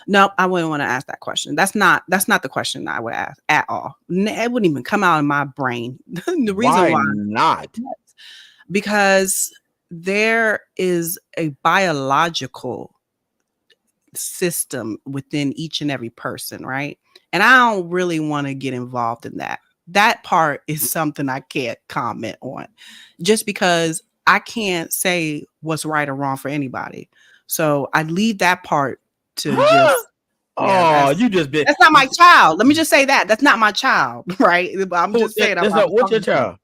No, I wouldn't want to ask that question. That's not the question I would ask at all. It wouldn't even come out of my brain. The reason why not? Because there is a biological system within each and every person, right? And I don't really want to get involved in that. That part is something I can't comment on, just because I can't say what's right or wrong for anybody. So I leave that part to just that's not my child. Let me just say that that's not my child, right? I'm just saying. What's your child?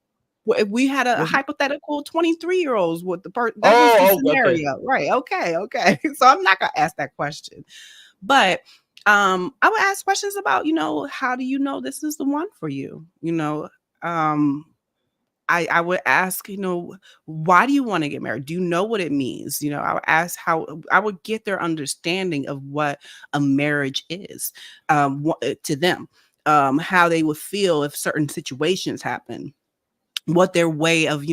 If we had a hypothetical 23-year-olds with the person, that was the scenario, okay. Right? Okay. So I'm not gonna ask that question, but I would ask questions about, you know, how do you know this is the one for you? You know, I would ask, you know, why do you want to get married? Do you know what it means? You know, I would ask how I would get their understanding of what a marriage is to them, how they would feel if certain situations happen, what their way of,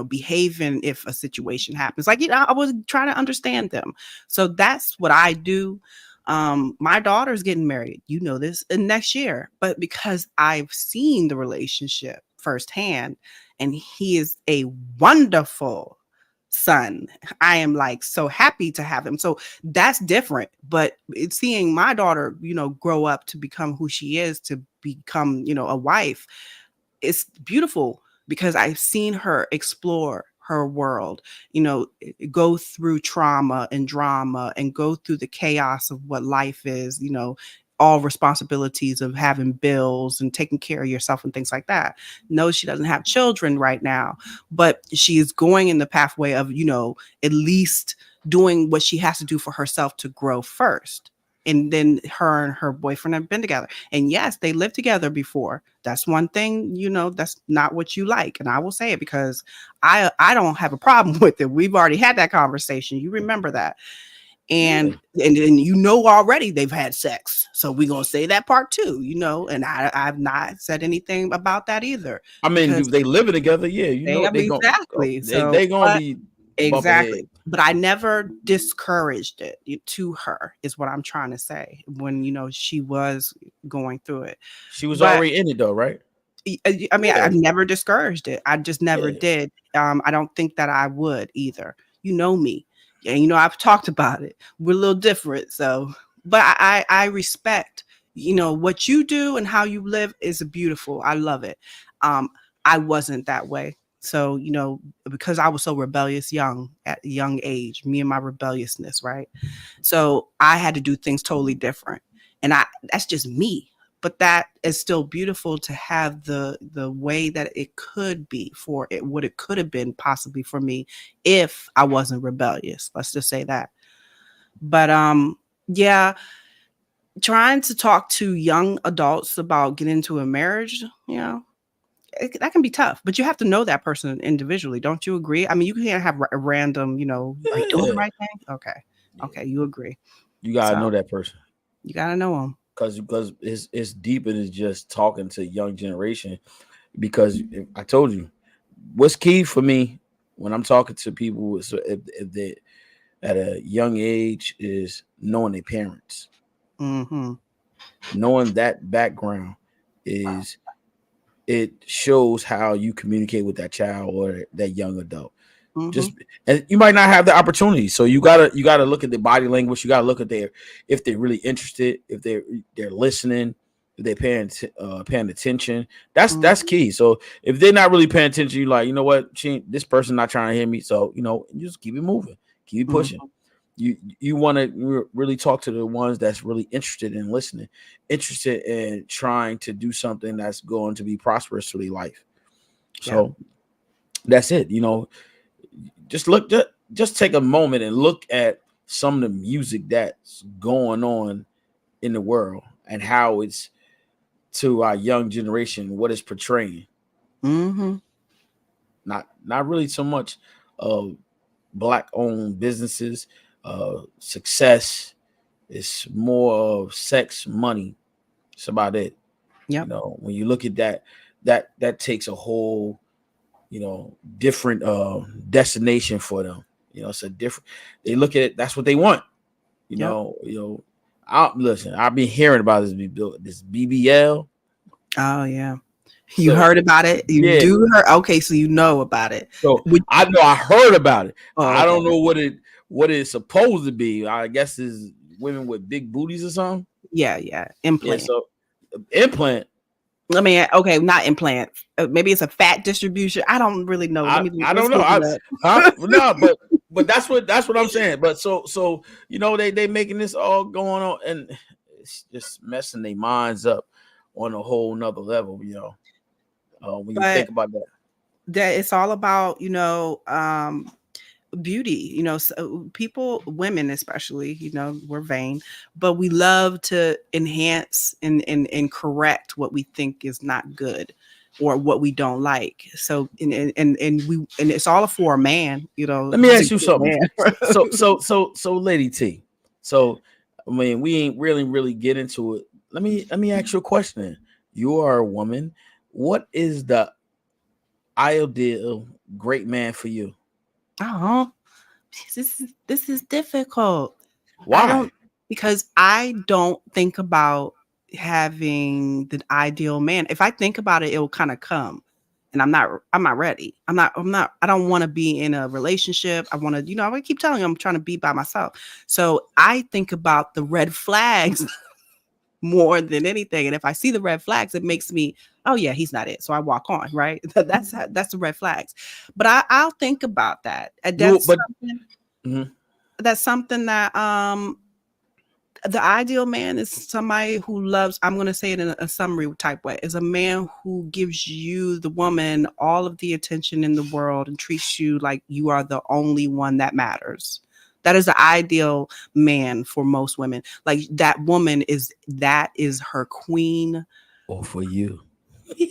behaving if a situation happens. Like, I would try to understand them. So that's what I do. My daughter's getting married, this next year, but because I've seen the relationship firsthand, and he is a wonderful son. I am like so happy to have him. So that's different. But it's seeing my daughter, grow up to become who she is, to become, a wife, it's beautiful because I've seen her explore her world, go through trauma and drama and go through the chaos of what life is, all responsibilities of having bills and taking care of yourself and things like that. No, she doesn't have children right now, but she is going in the pathway of, at least doing what she has to do for herself to grow first. And then her and her boyfriend have been together. And yes, they lived together before. That's one thing, that's not what you like. And I will say it because I don't have a problem with it. We've already had that conversation. You remember that. And already they've had sex. So we're going to say that part too, and I've not said anything about that either. I mean, do they living together? Yeah, exactly. They gonna be exactly. But I never discouraged it to her, is what I'm trying to say. When she was going through it, she was already in it though, right? I mean, I've never discouraged it. I just never did. I don't think that I would either. You know me. And I've talked about it. We're a little different. So, but I respect, what you do and how you live is beautiful. I love it. I wasn't that way. So, because I was so rebellious at a young age, me and my rebelliousness, right? So I had to do things totally different. And that's just me. But that is still beautiful to have the way that it could be for it, what it could have been possibly for me if I wasn't rebellious. Let's just say that. But yeah, trying to talk to young adults about getting into a marriage, that can be tough. But you have to know that person individually. Don't you agree? I mean, you can't have a random, are you doing the right thing? Okay, you agree. You gotta know that person. You gotta know them. Because it's deeper than just talking to young generation. Because I told you, what's key for me when I'm talking to people is if they at a young age is knowing their parents. Mm-hmm. Knowing that background it shows how you communicate with that child or that young adult. Mm-hmm. And you might not have the opportunity, so you gotta look at the body language. You gotta look at if they're really interested, if they're listening, if they're paying attention. That's key. So if they're not really paying attention, you're like, you know what, this person not trying to hear me. So you just keep it moving, keep it pushing. Mm-hmm. You want to really talk to the ones that's really interested in listening, interested in trying to do something that's going to be prosperous for their life. So that's it. Just take a moment and look at some of the music that's going on in the world and how it's to our young generation, what it's portraying. Mm-hmm. Not really so much of Black-owned businesses, success. It's more of sex, money. It's about it. Yeah. When you look at that takes a whole different destination for them. It's a different. They look at it. That's what they want. Listen. I've been hearing about this BBL. Oh yeah, you heard about it. You do heard. Okay, so you know about it. So I know I heard about it. Oh, okay. I don't know what it's supposed to be. I guess is women with big booties or something. Yeah. Implant. Yeah, so implant. I mean, okay, not implant. Maybe it's a fat distribution. I don't really know. I don't know. No, but that's what I'm saying. But so they making this all going on, and it's just messing their minds up on a whole nother level. When you think about that it's all about beauty. So people, women especially, we're vain, but we love to enhance and correct what we think is not good or what we don't like. So and it's all for a man. Let me ask you something. so Lady T. So I mean, we ain't really get into it. Let me ask you a question. You are a woman. What is the ideal great man for you? Oh, this is difficult. Why? Because I don't think about having the ideal man. If I think about it, it will kind of come. and I'm not ready. I don't want to be in a relationship. I want to, I keep telling you I'm trying to be by myself. So I think about the red flags more than anything. And if I see the red flags, it makes me, oh yeah, he's not it. So I walk on, right? That's the red flags. But I'll think about that. And that's something that the ideal man is somebody who loves, I'm going to say it in a summary type way, is a man who gives you, the woman, all of the attention in the world and treats you like you are the only one that matters. That is the ideal man for most women. Like that woman is her queen. Or for you. You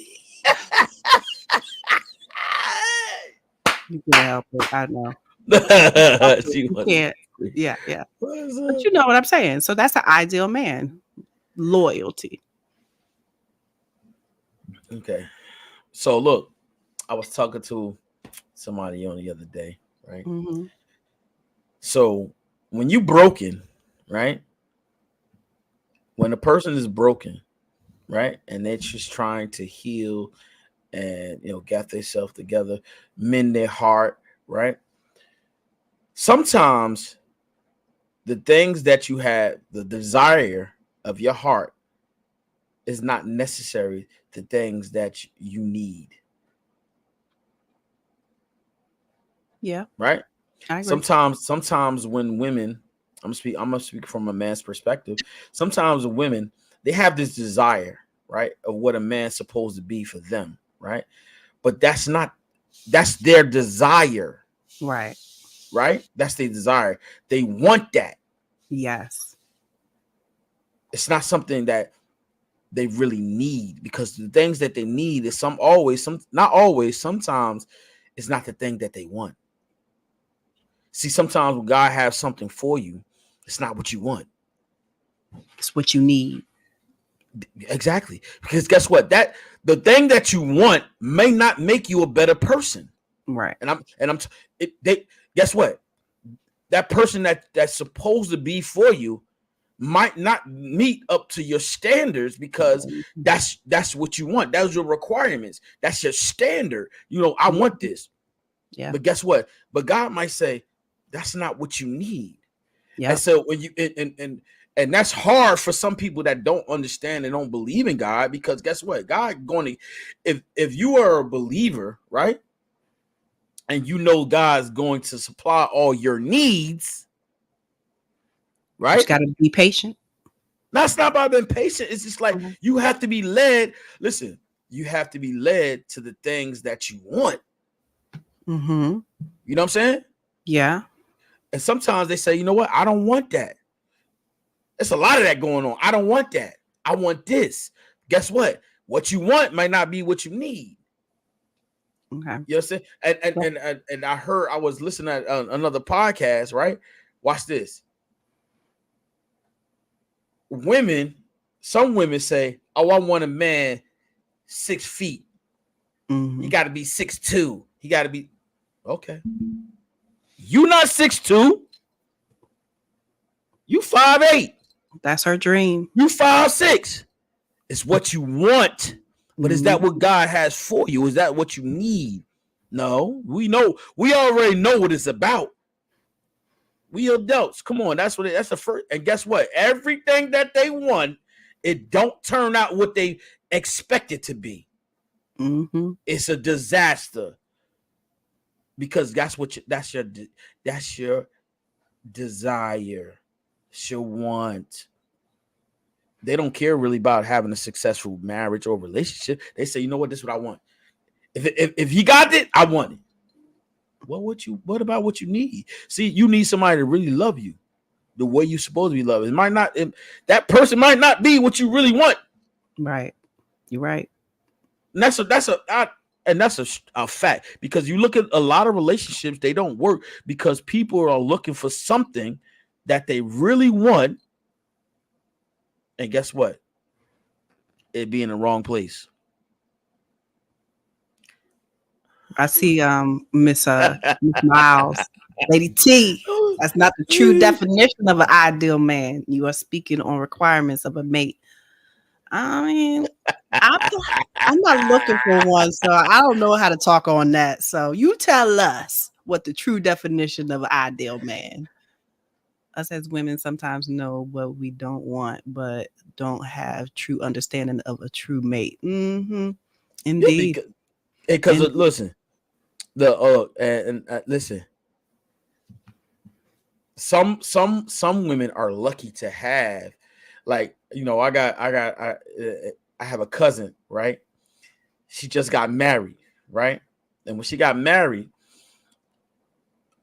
can't help it. I know. You can't. Yeah. But you know what I'm saying. So that's the ideal man. Loyalty. Okay. So look, I was talking to somebody on the other day, right? Mm-hmm. So when you broken, right? When a person is broken, right, and they're just trying to heal and get themselves together, mend their heart, right? Sometimes the things that you have, the desire of your heart, is not necessary the things that you need. Yeah. Right? I agree. Sometimes when women, I'm gonna speak from a man's perspective. Sometimes women, they have this desire, right, of what a man's supposed to be for them, right? But that's their desire. Right. Right? That's their desire. They want that. Yes. It's not something that they really need, because the things that they need is not always, sometimes it's not the thing that they want. See, sometimes when God has something for you, it's not what you want. It's what you need. Exactly. Because guess what? That the thing that you want may not make you a better person. Right. Guess what? That person that's supposed to be for you might not meet up to your standards, because that's what you want. That's your requirements. That's your standard. I want this. Yeah. But guess what? But God might say, that's not what you need. Yeah. And so when you and that's hard for some people that don't understand and don't believe in God, because guess what? God going to, if you are a believer, right? And God's going to supply all your needs, right? You just got to be patient. That's not about being patient. It's just like you have to be led. Listen, you have to be led to the things that you want. Mm-hmm. You know what I'm saying? Yeah. And sometimes they say, you know what? I don't want that. There's a lot of that going on. I don't want that. I want this. Guess what? What you want might not be what you need. Okay. You know what I'm saying? And I was listening at another podcast, right? Watch this. Some women say, oh, I want a man 6 feet. Mm-hmm. He got to be 6'2". He got to be, okay. You not 6'2". You 5'8". That's her dream. You 5'6". It's what you want. But is that what God has for you? Is that what you need? No, we already know what it's about. We adults, come on, that's the first. And guess what? Everything that they want, it don't turn out what they expect it to be. Mm-hmm. It's a disaster, because that's your desire. It's your want. They don't care really about having a successful marriage or relationship. They say, you know what? This is what I want. If he got it, I want it. What about what you need? See, you need somebody to really love you the way you're supposed to be loved. That person might not be what you really want. Right. You're right. And that's a fact, because you look at a lot of relationships, they don't work because people are looking for something that they really want. And guess what? It'd be in the wrong place. I see Miss Miles, Lady T. That's not the true definition of an ideal man. You are speaking on requirements of a mate. I mean, I'm I'm not looking for one, so I don't know how to talk on that. So you tell us what the true definition of an ideal man. Us as women sometimes know what we don't want, but don't have true understanding of a true mate. Mm-hmm. Yeah, Indeed. because Indeed. listen, listen, some women are lucky to have, like, you know, I have a cousin, right? She just got married, right? And when she got married,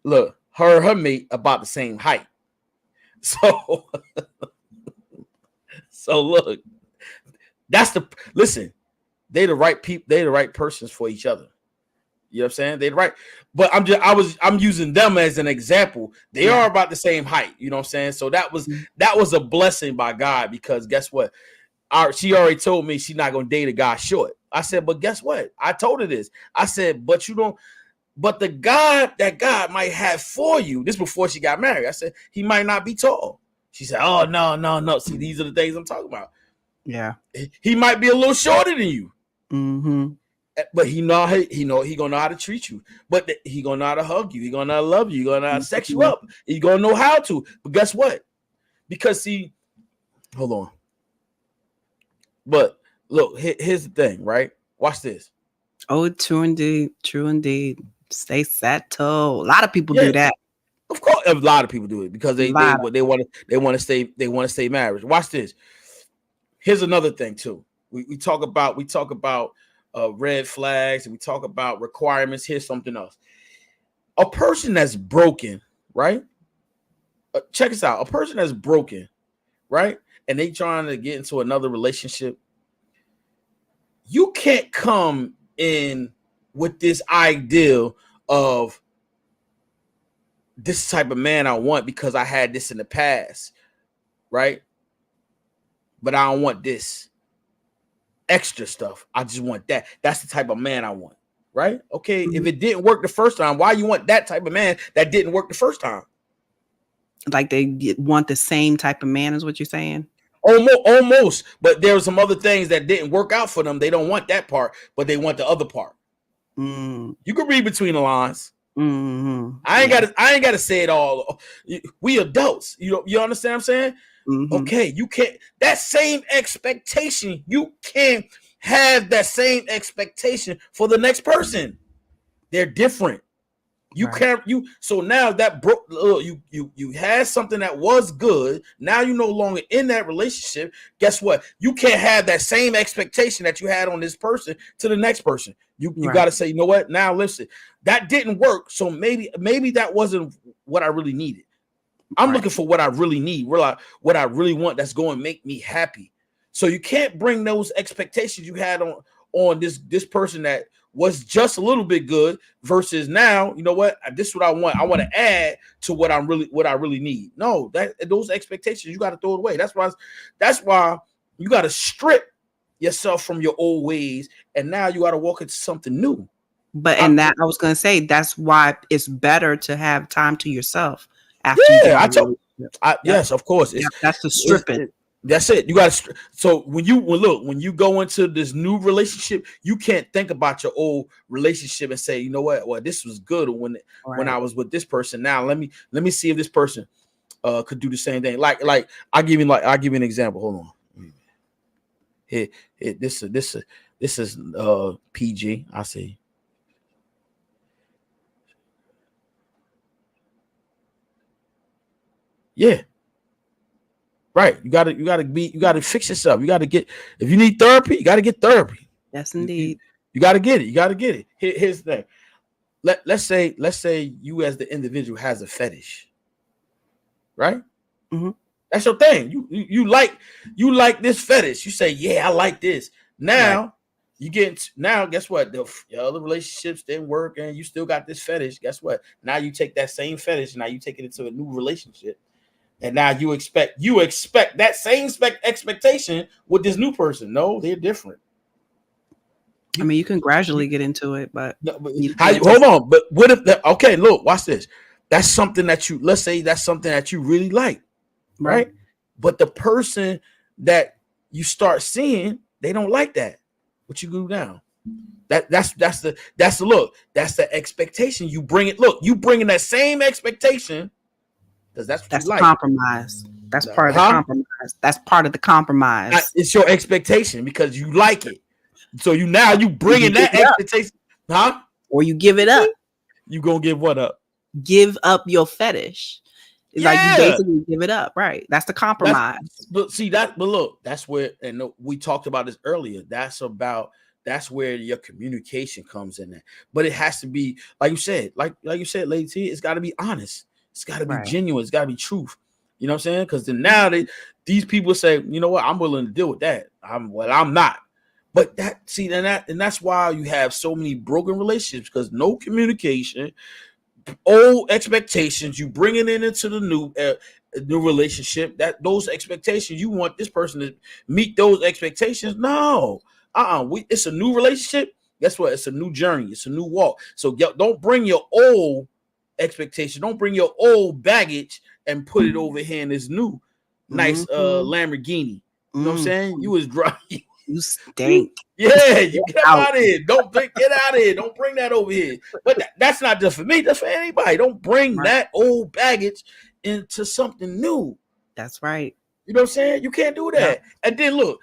look, her and her mate about the same height. So so look, that's the listen, they the right people, they the right persons for each other. You know what I'm saying? They're right. But I'm using them as an example. They are about the same height. You know what I'm saying? So that was a blessing by God, because guess what? She already told me she's not gonna date a guy short. I said, but guess what? I told her this. I said, but you don't, but the God that God might have for you, this before she got married. I said, he might not be tall. She said, oh, no. See, these are the things I'm talking about. Yeah. He might be a little shorter than you. Mm-hmm. But he gonna know how to treat you. But he gonna know how to hug you. He gonna know how to love you. He gonna know how to sex you up. He gonna know how to. But guess what? Because see, hold on. But look, here's the thing, right? Watch this. Oh, true indeed. True indeed. Stay settled. A lot of people do that. Of course, a lot of people do it because they want to stay married. Watch this. Here's another thing too. We talk about red flags, and we talk about requirements. Here's something else. A person that's broken, right? Check this out. A person that's broken, right? And they trying to get into another relationship. You can't come in with this ideal of this type of man I want because I had this in the past, right? But I don't want this extra stuff. I just want that. That's the type of man I want, right? Okay, if it didn't work the first time, why you want that type of man that didn't work the first time? Like they want the same type of man, is what you're saying? Almost. But there were some other things that didn't work out for them. They don't want that part, but they want the other part. You can read between the lines. Mm-hmm. I ain't gotta say it all. We adults, you understand what I'm saying? Mm-hmm. Okay, you can't, that same expectation, you can't have that same expectation for the next person. They're different. You can't, so now that broke, you had something that was good. Now you're no longer in that relationship. Guess what? You can't have that same expectation that you had on this person to the next person. You got to say, you know what? Now listen, that didn't work. So maybe that wasn't what I really needed. I'm looking for what I really need, what I really want that's going to make me happy. So you can't bring those expectations you had on this person that was just a little bit good versus now, you know what? This is what I want. I want to add to what I really need. No, those expectations, you got to throw it away. That's why you got to strip yourself from your old ways, and now you got to walk into something new. But I was going to say, that's why it's better to have time to yourself. After yes, of course. That's the stripping. That's it. You got to. So when you go into this new relationship, you can't think about your old relationship and say, you know what? Well, this was good when I was with this person. Now let me see if this person could do the same thing. Like I'll give you an example. Hold on. Here, this is PG. I see. Yeah. Right. You gotta fix yourself. You gotta get, if you need therapy, you gotta get therapy. Yes, indeed. You gotta get it. You gotta get it. Here's the thing. Let's say you as the individual has a fetish. Right? Mm-hmm. That's your thing. You like this fetish. You say, yeah, I like this. Now you get, now guess what? The other relationships didn't work and you still got this fetish. Guess what? Now you take that same fetish, now you take it into a new relationship. And now you expect that same expectation with this new person. No, they're different. I mean, you can gradually get into it, but hold on. But what if okay, look, watch this. That's something that let's say that's something that you really like, right? But the person that you start seeing they don't like that. What you do now? That's the look. That's the expectation. You bring it. Look, you bringing that same expectation because that's what That's you like. Compromise. That's part of the compromise. That's part of the compromise. It's your expectation because you like it. So you bringing that expectation, huh? Or you give it up. You gonna give what up? Give up your fetish. It's like you basically give it up, right? That's the compromise. But look, that's where, and we talked about this earlier. That's where your communication comes in there. But it has to be, like you said, Lady T, it's got to be honest. It's got to be genuine. It's got to be truth. You know what I'm saying? Because then now these people say, you know what, I'm willing to deal with that. I'm not. But that's why you have so many broken relationships, because no communication, old expectations, you bringing it into the new relationship, that those expectations, you want this person to meet those expectations. No, it's a new relationship. Guess what? It's a new journey. It's a new walk. So don't bring your old expectation. Don't bring your old baggage and put it over here in this new nice Lamborghini. You know what I'm saying? You was driving. You stink. Yeah, you get out of here. Get out of here. Don't bring that over here. But that's not just for me. That's for anybody. Don't bring that old baggage into something new. That's right. You know what I'm saying? You can't do that. Yeah. And then look,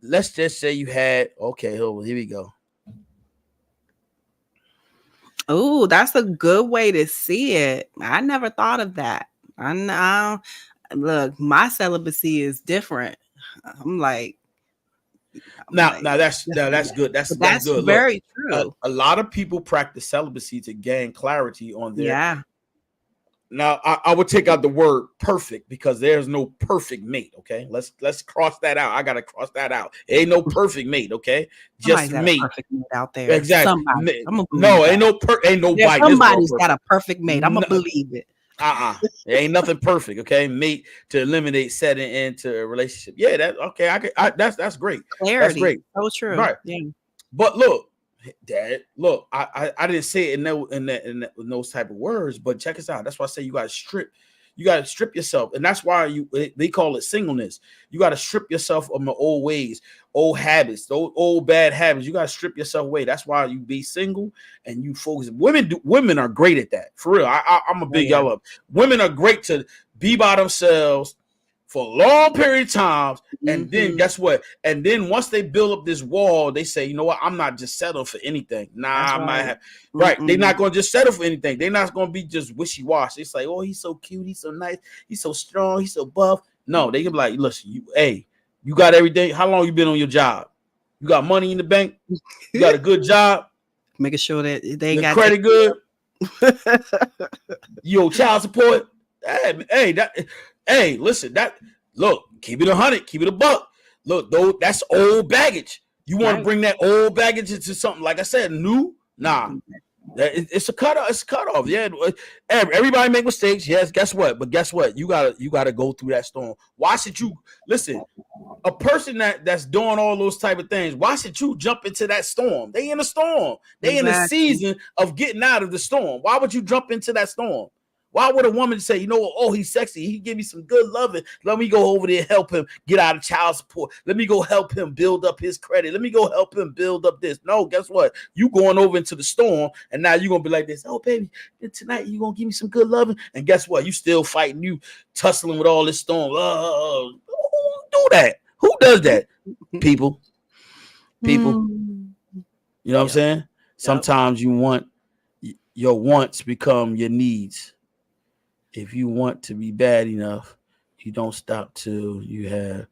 let's just say you had, okay, here we go. Oh, that's a good way to see it. I never thought of that. Look, my celibacy is different. I'm like, now that's good. That's good. Very true. A lot of people practice celibacy to gain clarity on their. Yeah. Now I would take out the word perfect, because there's no perfect mate. Okay, let's cross that out. I gotta cross that out. Ain't no perfect mate. Okay, just mate. Perfect mate out there. Exactly. No, ain't nobody. Yeah, somebody's got a perfect mate. I'm gonna believe it. There ain't nothing perfect. Okay, mate to eliminate setting into a relationship. Yeah, that's great. Clarity. That's great. So true. Right. Yeah. But look, Dad. Look, I didn't say it in those type of words. But check us out. That's why I say you got to strip. You got to strip yourself, and that's why they call it singleness. You got to strip yourself of the old ways, old habits, those old bad habits. You got to strip yourself away. That's why you be single and you focus. Women are great at that, for real. I'm a big yellow. Women are great to be by themselves for a long period of time, and then guess what? And then once they build up this wall, they say, you know what? I'm not just settled for anything. Nah, I might have. Right. They're not going to just settle for anything. They're not going to be just wishy-washy. It's like, oh, he's so cute. He's so nice. He's so strong. He's so buff. No, they can be like, listen, you got everything. How long you been on your job? You got money in the bank? You got a good job? Making sure that they got credit good? You owe child support? Listen, keep it 100, keep it a buck. Look, though, that's old baggage. You want to bring that old baggage into something, like I said, new? Nah. It's a cutoff. It's a cutoff. Yeah, everybody make mistakes. Yes, guess what? But guess what? You gotta go through that storm. Why should you listen? A person that's doing all those type of things, why should you jump into that storm? They in a storm. They in a season of getting out of the storm. Why would you jump into that storm? Why would a woman say, you know what? Oh, he's sexy. He give me some good loving. Let me go over there and help him get out of child support. Let me go help him build up his credit. Let me go help him build up this. No, guess what? You going over into the storm, and now you're going to be like this. Oh, baby, tonight you going to give me some good loving. And guess what? You still fighting. You tussling with all this storm. Who do that? Who does that? People. You know what I'm saying? Sometimes you want your wants become your needs. If you want to be bad enough, you don't stop till you have it.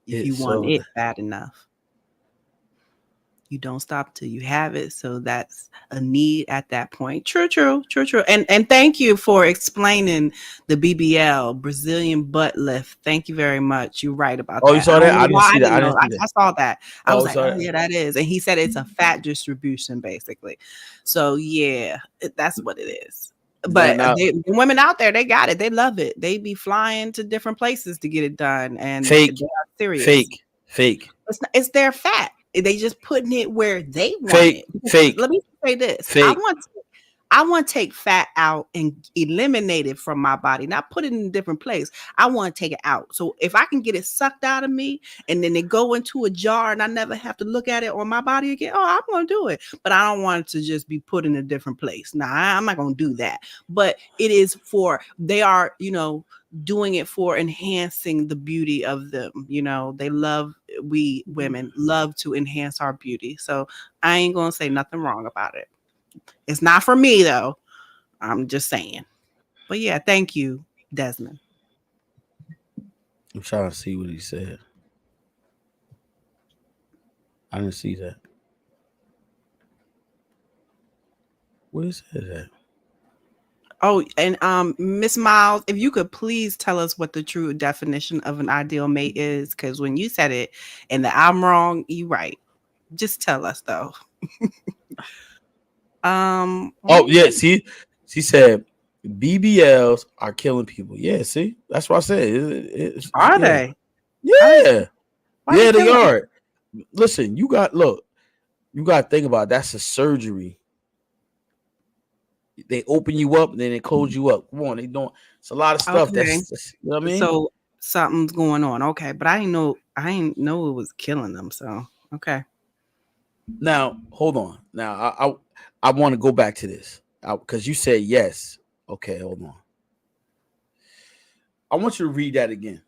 If you want it bad enough, you don't stop till you have it. So that's a need at that point. True. And thank you for explaining the BBL, Brazilian butt lift. Thank you very much. You're right about that. Oh, you saw that? I didn't see that. I saw that. I was like, oh, yeah, that is. And he said it's a fat distribution, basically. So yeah, that's what it is. But the women out there, they got it. They love it. They be flying to different places to get it done. And fake, fake. It's their fat. They just putting it where they want it. Fake. Let me say this. I want to take fat out and eliminate it from my body, not put it in a different place. I want to take it out. So if I can get it sucked out of me and then it go into a jar and I never have to look at it on my body again, oh, I'm going to do it. But I don't want it to just be put in a different place. Nah, I'm not going to do that. But it is they are, doing it for enhancing the beauty of them. We women love to enhance our beauty. So I ain't going to say nothing wrong about it. It's not for me though. I'm just saying. But yeah, thank you, Desmond. I'm trying to see what he said. I didn't see that. Where is it at? Oh, and Miss Miles, if you could please tell us what the true definition of an ideal mate is, because when you said it and I'm wrong, you right. Just tell us though. Oh yeah, see, she said BBLs are killing people. Yeah, see, that's what I said. Are they? Yeah, yeah, they are. Listen, you got to think about it. That's a surgery. They open you up and then they close you up. Come on, they don't. It's a lot of stuff. Okay. That's you know what I mean. So something's going on. Okay, but I didn't know it was killing them. So okay. Now hold on. Now I want to go back to this because you said yes. Okay, hold on. I want you to read that again.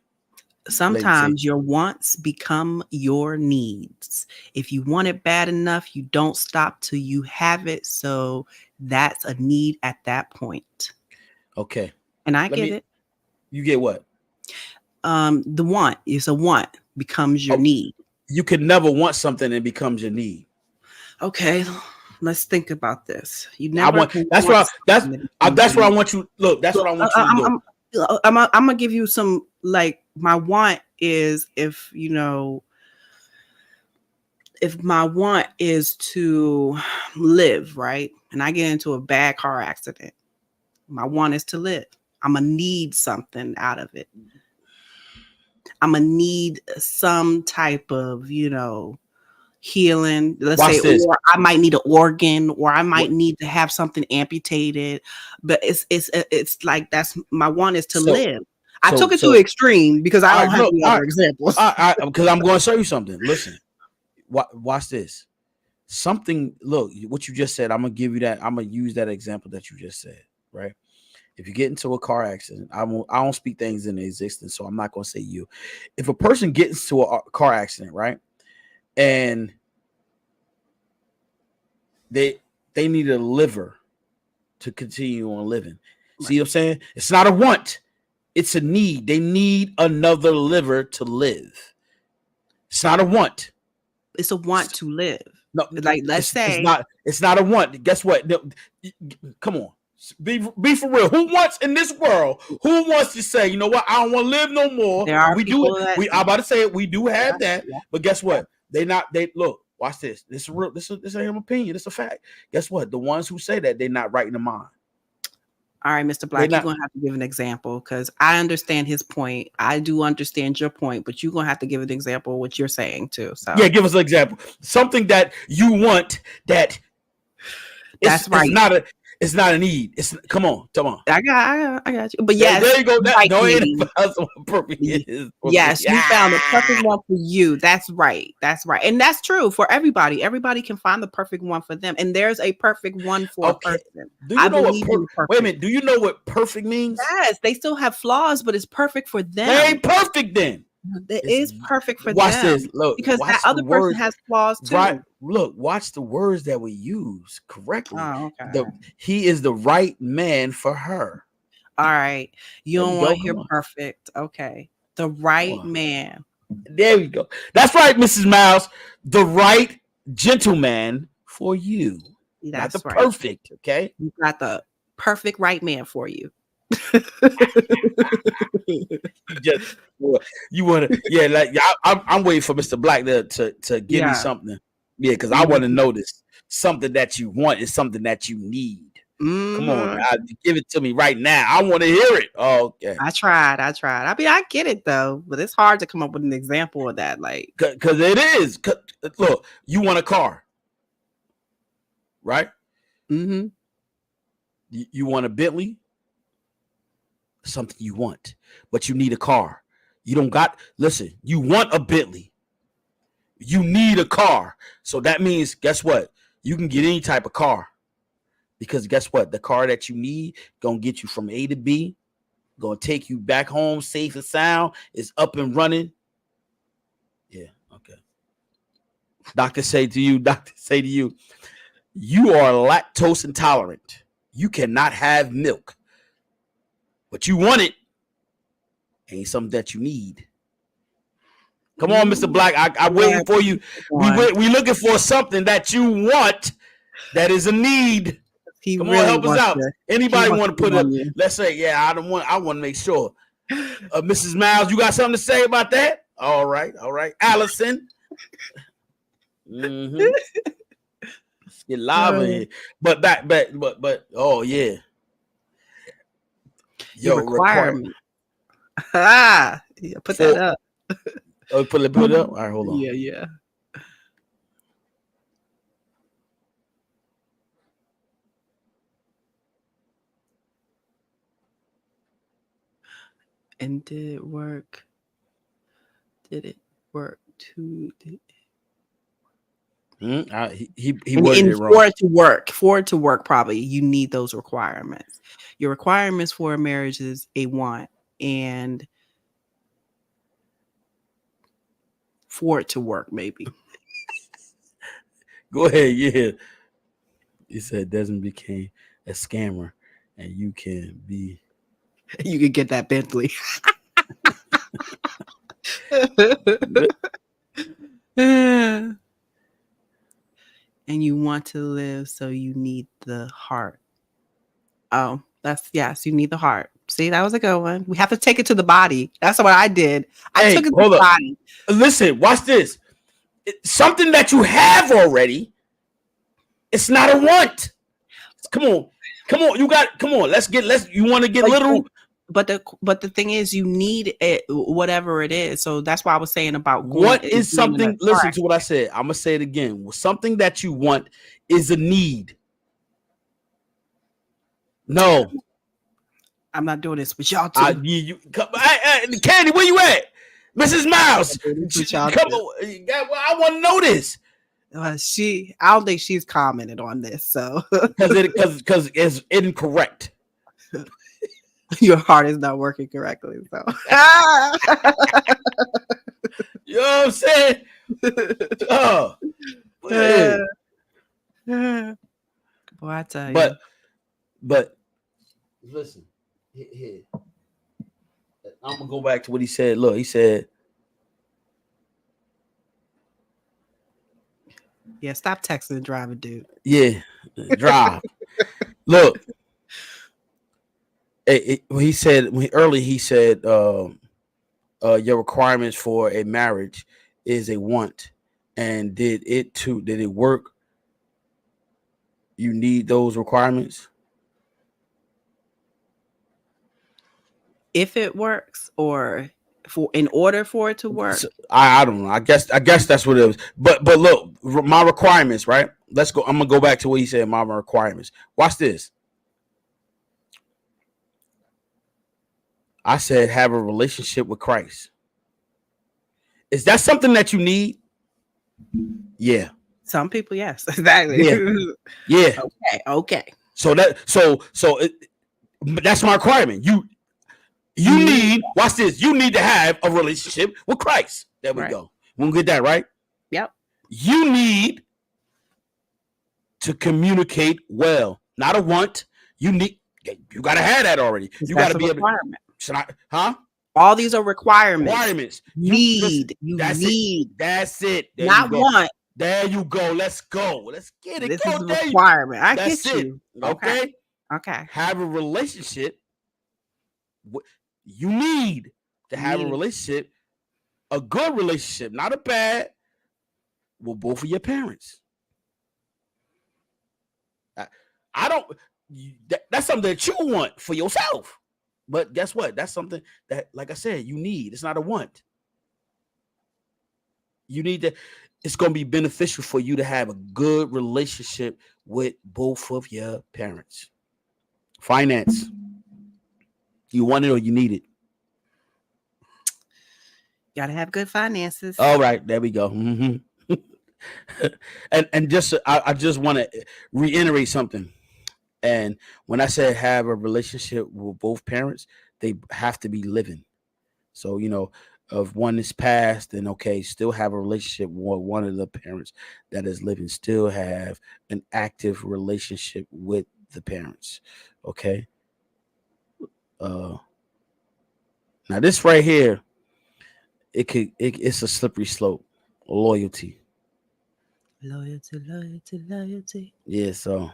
Sometimes your wants become your needs. If you want it bad enough, you don't stop till you have it. So that's a need at that point. Okay. And I get it. You get what? The want is a want becomes your need. You can never want something and it becomes your need. Okay. Let's think about this. That's what I want you. Look, that's what I want you to do. I'm gonna give you some, like, my want is if my want is to live, right? And I get into a bad car accident. My want is to live. I'm gonna need something out of it. I'm gonna need some type of, healing. Let's say, or I might need an organ, or I might need to have something amputated. But it's like that's my want is to live. I took it to extreme because I don't have any other examples. Because I'm going to show you something. Listen, watch this. Something. Look, what you just said. I'm gonna give you that. I'm gonna use that example that you just said. Right. If you get into a car accident, I don't speak things into existence, so I'm not gonna say you. If a person gets into a car accident, right, and they need a liver to continue on living. Right. See what I'm saying? It's not a want. It's a need. They need another liver to live. It's not a want. It's a want to live. No, like let's say it's not a want. Guess what? No, come on. Be for real. Who wants in this world? Who wants to say, you know what? I don't want to live no more. We do it. I'm about to say it. We do have that. Yeah. But guess what? They look. Watch this. This is real. This ain't an opinion. It's a fact. Guess what? The ones who say that, they're not right in the mind. All right, Mr. Black, you're going to have to give an example because I understand his point. I do understand your point, but you're going to have to give an example of what you're saying too. So yeah, give us an example. Something that you want that's right. It's not a need. Come on. I got you. But yes, there you go. That's what perfect is. Yes, you found the perfect one for you. That's right. And that's true for everybody. Everybody can find the perfect one for them. And there's a perfect one for a person. Do you know wait a minute. Do you know what perfect means? Yes, they still have flaws, but it's perfect for them. They ain't perfect then. It is perfect for them. Watch this. Look, because that other person has flaws too. Right. Look, watch the words that we use correctly. Oh, okay. He is the right man for her. All right. You don't want to hear perfect. Okay. The right man. There we go. That's right, Mrs. Miles. The right gentleman for you. That's not the perfect. Okay. You got the perfect right man for you. You want to, like I'm waiting for Mr. Black to give me something. Yeah, because I want to know this. Something that you want is something that you need. Come on, give it to me right now. I want to hear it. Oh, okay. I tried. I mean, I get it though, but it's hard to come up with an example of that. Like, because it is. Look, you want a car, right? Mm-hmm. You want a Bentley? Something you want, but you need a car. You don't got, listen, you want a Bentley. You need a car. So that means, guess what? You can get any type of car. Because guess what? The car that you need gonna get you from A to B, gonna take you back home safe and sound, is up and running. Yeah, okay. Doctor say to you, you are lactose intolerant. You cannot have milk. But you want it. Ain't something that you need. Come on, Mr. Black. I'm waiting for you. We looking for something that you want that is a need. Come on, help us out. Anybody want to put up? Let's say, yeah, I want to make sure. Mrs. Miles, you got something to say about that? All right. Allison. Mm-hmm. Let's get live in here. But oh yeah. Yo, requirement. Yeah, put that up. Oh, put it up. All right, hold on. Yeah. And did it work? Did it work too? He worded it wrong. For it to work, probably you need those requirements. Your requirements for a marriage is a want, and for it to work, maybe. Go ahead, yeah. He said Desmond became a scammer, and you can get that Bentley. And you want to live, so you need the heart. Oh, yes, you need the heart. See, that was a good one. We have to take it to the body. That's what I did. I took it to the body. Listen, watch this. It's something that you have already. It's not a want. Come on. You got. Come on. You want to get literal. But the thing is, you need it, whatever it is. So that's why I was saying about what is something. Listen to what I said. I'm gonna say it again. Something that you want is a need. No, I'm not doing this with y'all too. Candy, where you at, Mrs. Miles? Come on, I want to know this. I don't think she's commented on this, so because it's incorrect. Your heart is not working correctly, so you know what I'm saying? Oh, boy, I tell you. But listen, here. I'm gonna go back to what he said. Look, he said, "Yeah, stop texting and driving, dude." Yeah, drive. Look. He said your requirements for a marriage is a want, and did it work? You need those requirements if it works, or in order for it to work. So, I don't know. I guess that's what it was. But look, my requirements, right? Let's go. I'm gonna go back to what he said. My requirements. Watch this. I said, have a relationship with Christ. Is that something that you need? Yeah. Some people, yes, exactly. Yeah. Okay. So that's my requirement. You need, watch this. You need to have a relationship with Christ. There we go. We'll get that right. Yep. You need to communicate well, not a want. You got to have that already. You got to be able. All these are requirements. You need. That's it. There not want. There you go. Let's go. Let's get it. This is a requirement. I get you. Okay. Have a relationship. You need to have a relationship, a good relationship, not a bad, with both of your parents. I don't. That's something that you want for yourself. But guess what? That's something that, like I said, you need. It's not a want. You need to. It's going to be beneficial for you to have a good relationship with both of your parents. Finance. You want it or you need it. Gotta have good finances. All right, there we go. Mm-hmm. and just I just want to reiterate something. And when I say have a relationship with both parents, they have to be living. So if one is passed, then okay, still have a relationship with one of the parents that is living. Still have an active relationship with the parents. Okay. Now this right here, it's a slippery slope. Loyalty. Loyalty. Yeah. So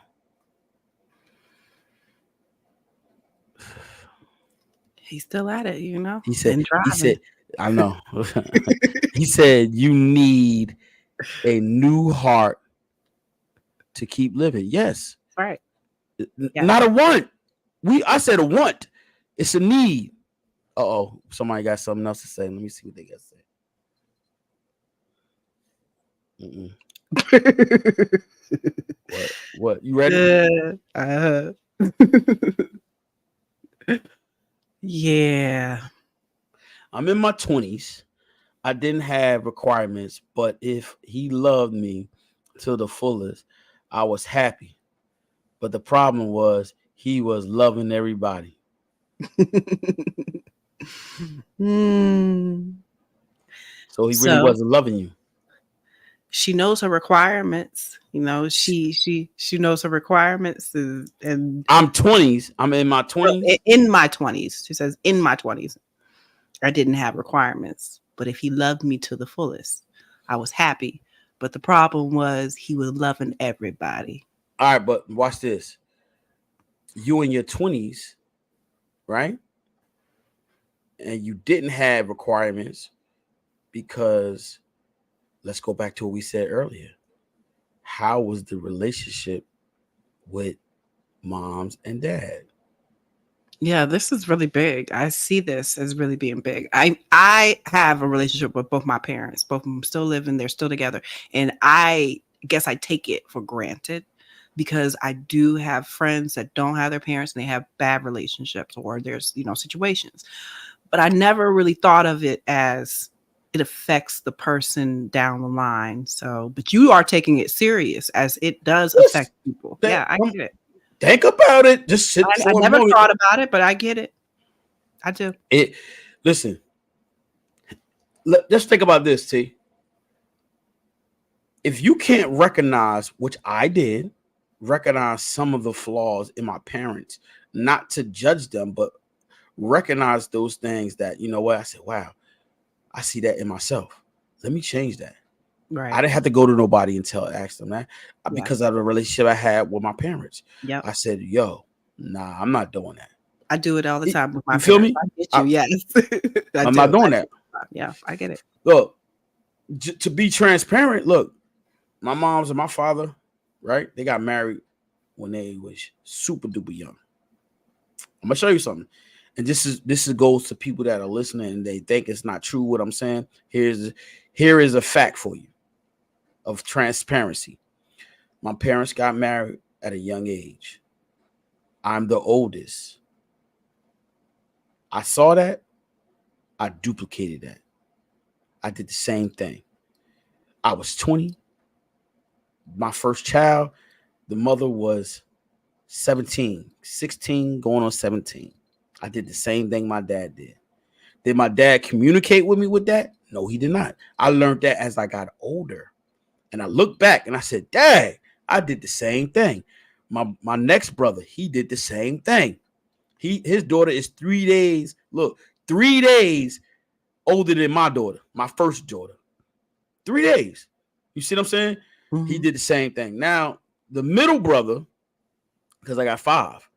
He's still at it, he said. And He driving. said. I know. He said you need a new heart to keep living. Yes. Right. Yeah. Not a want. I said a want. It's a need. Uh-oh. Somebody got something else to say. Let me see what they got to say. What? You ready? Yeah. I'm in my 20s. I didn't have requirements, but if he loved me to the fullest, I was happy. But the problem was he was loving everybody. So he really wasn't loving you. She knows her requirements. She knows her requirements. And I'm 20s. I'm in my 20s. In my 20s. She says, in my 20s, I didn't have requirements. But if he loved me to the fullest, I was happy. But the problem was he was loving everybody. All right, but watch this. You in your 20s, right? And you didn't have requirements because let's go back to what we said earlier. How was the relationship with moms and dad? Yeah, this is really big. I see this as really being big. I have a relationship with both my parents. Both of them still living. They're still together. And I guess I take it for granted because I do have friends that don't have their parents and they have bad relationships or there's, situations. But I never really thought of it as it affects the person down the line. So, but you are taking it serious as it does affect people. Yeah, I get it. Think about it. Just sit. I never thought about it, but I get it. I do. Listen. Let's think about this, T. If you can't recognize, which I did, recognize some of the flaws in my parents, not to judge them, but recognize those things that, I said, wow, I see that in myself. Let me change that. Right. I didn't have to go to nobody and ask them that because of the relationship I had with my parents. Yeah. I said, yo, nah, I'm not doing that. I do it all the time with my parents. You feel me? I get you, yes. I'm not doing that. Yeah, I get it. Look, to be transparent, look, my mom's and my father, right? They got married when they was super duper young. I'm gonna show you something. And this goes to people that are listening and they think it's not true what I'm saying. Here is a fact for you of transparency. My parents got married at a young age. I'm the oldest. I saw that. I duplicated that. I did the same thing. I was 20. My first child, the mother was 17, 16, going on 17. I did the same thing my dad did. Did my dad communicate with me with that? No, he did not. I learned that as I got older. And I looked back and I said, Dad, I did the same thing. My next brother, he did the same thing. His daughter is 3 days. Look, 3 days older than my daughter, my first daughter. 3 days. You see what I'm saying? Mm-hmm. He did the same thing. Now, the middle brother, because I got 5,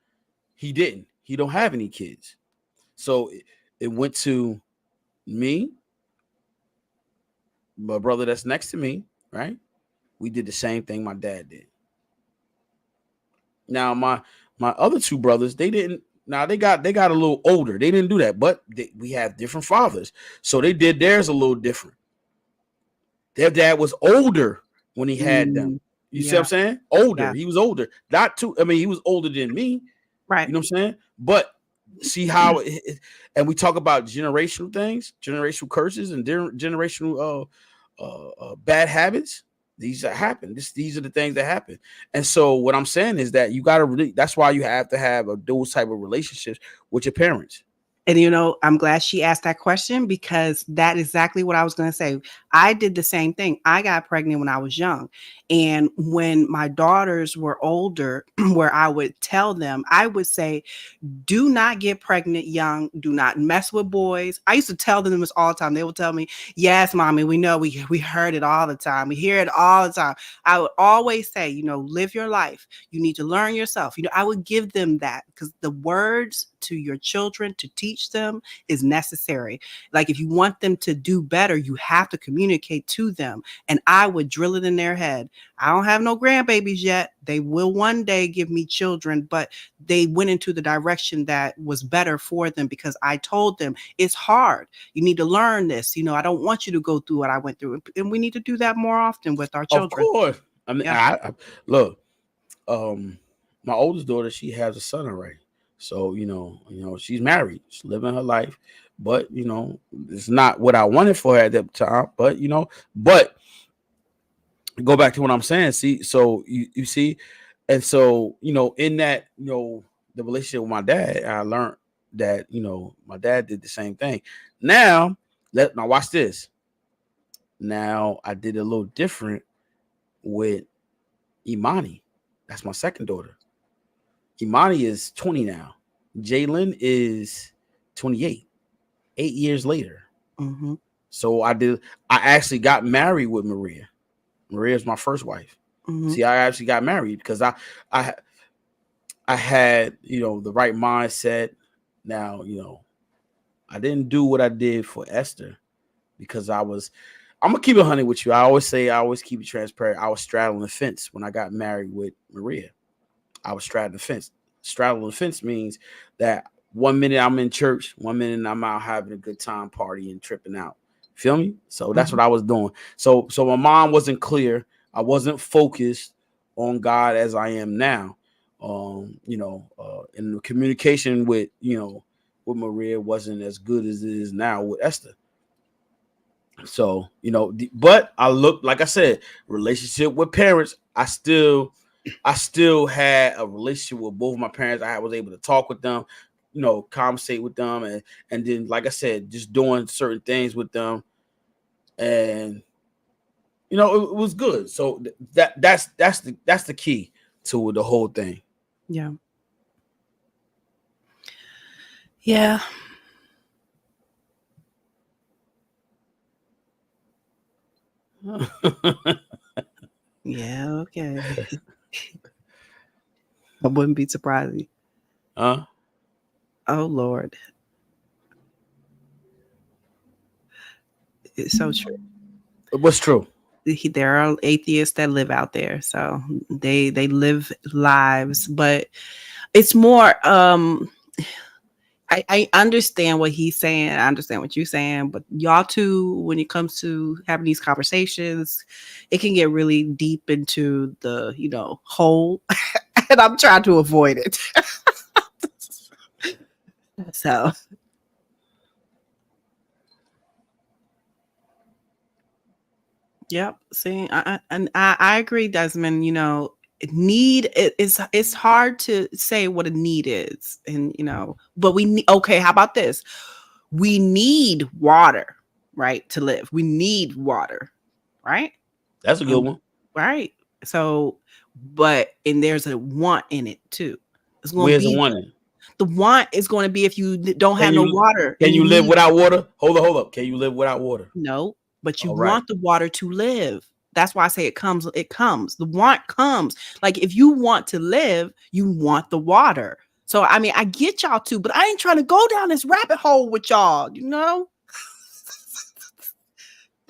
he didn't. He don't have any kids. So it went to me, my brother that's next to me, right? We did the same thing my dad did. Now, my other 2 brothers, they didn't. Now they got a little older. They didn't do that, but we have different fathers. So they did theirs a little different. Their dad was older when he had them. You see what I'm saying? Older. Yeah. He was older. Not too. I mean, he was older than me, Right. You know what I'm saying? But see how and we talk about generational things, generational curses, and generational bad habits. These that happen. These are the things that happen. And so what I'm saying is that you got to really. That's why you have to have those type of relationships with your parents. And, I'm glad she asked that question, because that's exactly what I was going to say. I did the same thing. I got pregnant when I was young. And when my daughters were older, where I would tell them, I would say, do not get pregnant young. Do not mess with boys. I used to tell them this all the time. They would tell me, yes, mommy, we know, we heard it all the time. We hear it all the time. I would always say, live your life. You need to learn yourself. I would give them that, because the words to your children to teach them is necessary. Like, if you want them to do better, you have to communicate to them. And I would drill it in their head. I don't have no grandbabies yet. They will one day give me children, but they went into the direction that was better for them, because I told them it's hard. You need to learn this. I don't want you to go through what I went through. And we need to do that more often with our children. Of course. I mean, Yeah. I look, my oldest daughter, she has a son already. So, she's married, she's living her life, but it's not what I wanted for her at that time. But but go back to what I'm saying. See, so you see, and so in that, the relationship with my dad, I learned that my dad did the same thing. Now watch this. Now I did a little different with Imani. That's my second daughter. Imani is 20 now. Jalen is 28. 8 years later. Mm-hmm. So I actually got married with Maria. Maria is my first wife. Mm-hmm. See, I actually got married because I had the right mindset. Now I didn't do what I did for Esther because I'm gonna keep it 100 with you. I always keep it transparent. I was straddling the fence when I got married with Maria. I was straddling the fence. Straddling the fence means that 1 minute I'm in church, 1 minute I'm out having a good time, partying, tripping out. Feel me? So that's what I was doing. So my mind wasn't clear. I wasn't focused on God as I am now. And the communication with Maria wasn't as good as it is now with Esther. So but I look, like I said, relationship with parents. I still had a relationship with both of my parents. I was able to talk with them, conversate with them, and then, like I said, just doing certain things with them, and it was good. So that's the key to the whole thing. Yeah. Yeah. Yeah, okay. I wouldn't be surprised. Huh? Oh, Lord. It's so true. What's true? There are atheists that live out there, so they live lives, but it's more I understand what he's saying. I understand what you're saying, but y'all too, when it comes to having these conversations, it can get really deep into the, hole, and I'm trying to avoid it. So. Yep. See, I agree, Desmond. It's hard to say what a need is, and but we need. Okay, how about this? We need water, right, to live. We need water, right? That's a good one. Right. So, and there's a want in it too. It's going Where's to be the one? The want is going to be if you don't have no water. Can you live without water? Hold up. Can you live without water? No, but you want the water to live. That's why I say it comes. The want comes. Like, if you want to live, you want the water. So, I mean, I get y'all too, but I ain't trying to go down this rabbit hole with y'all,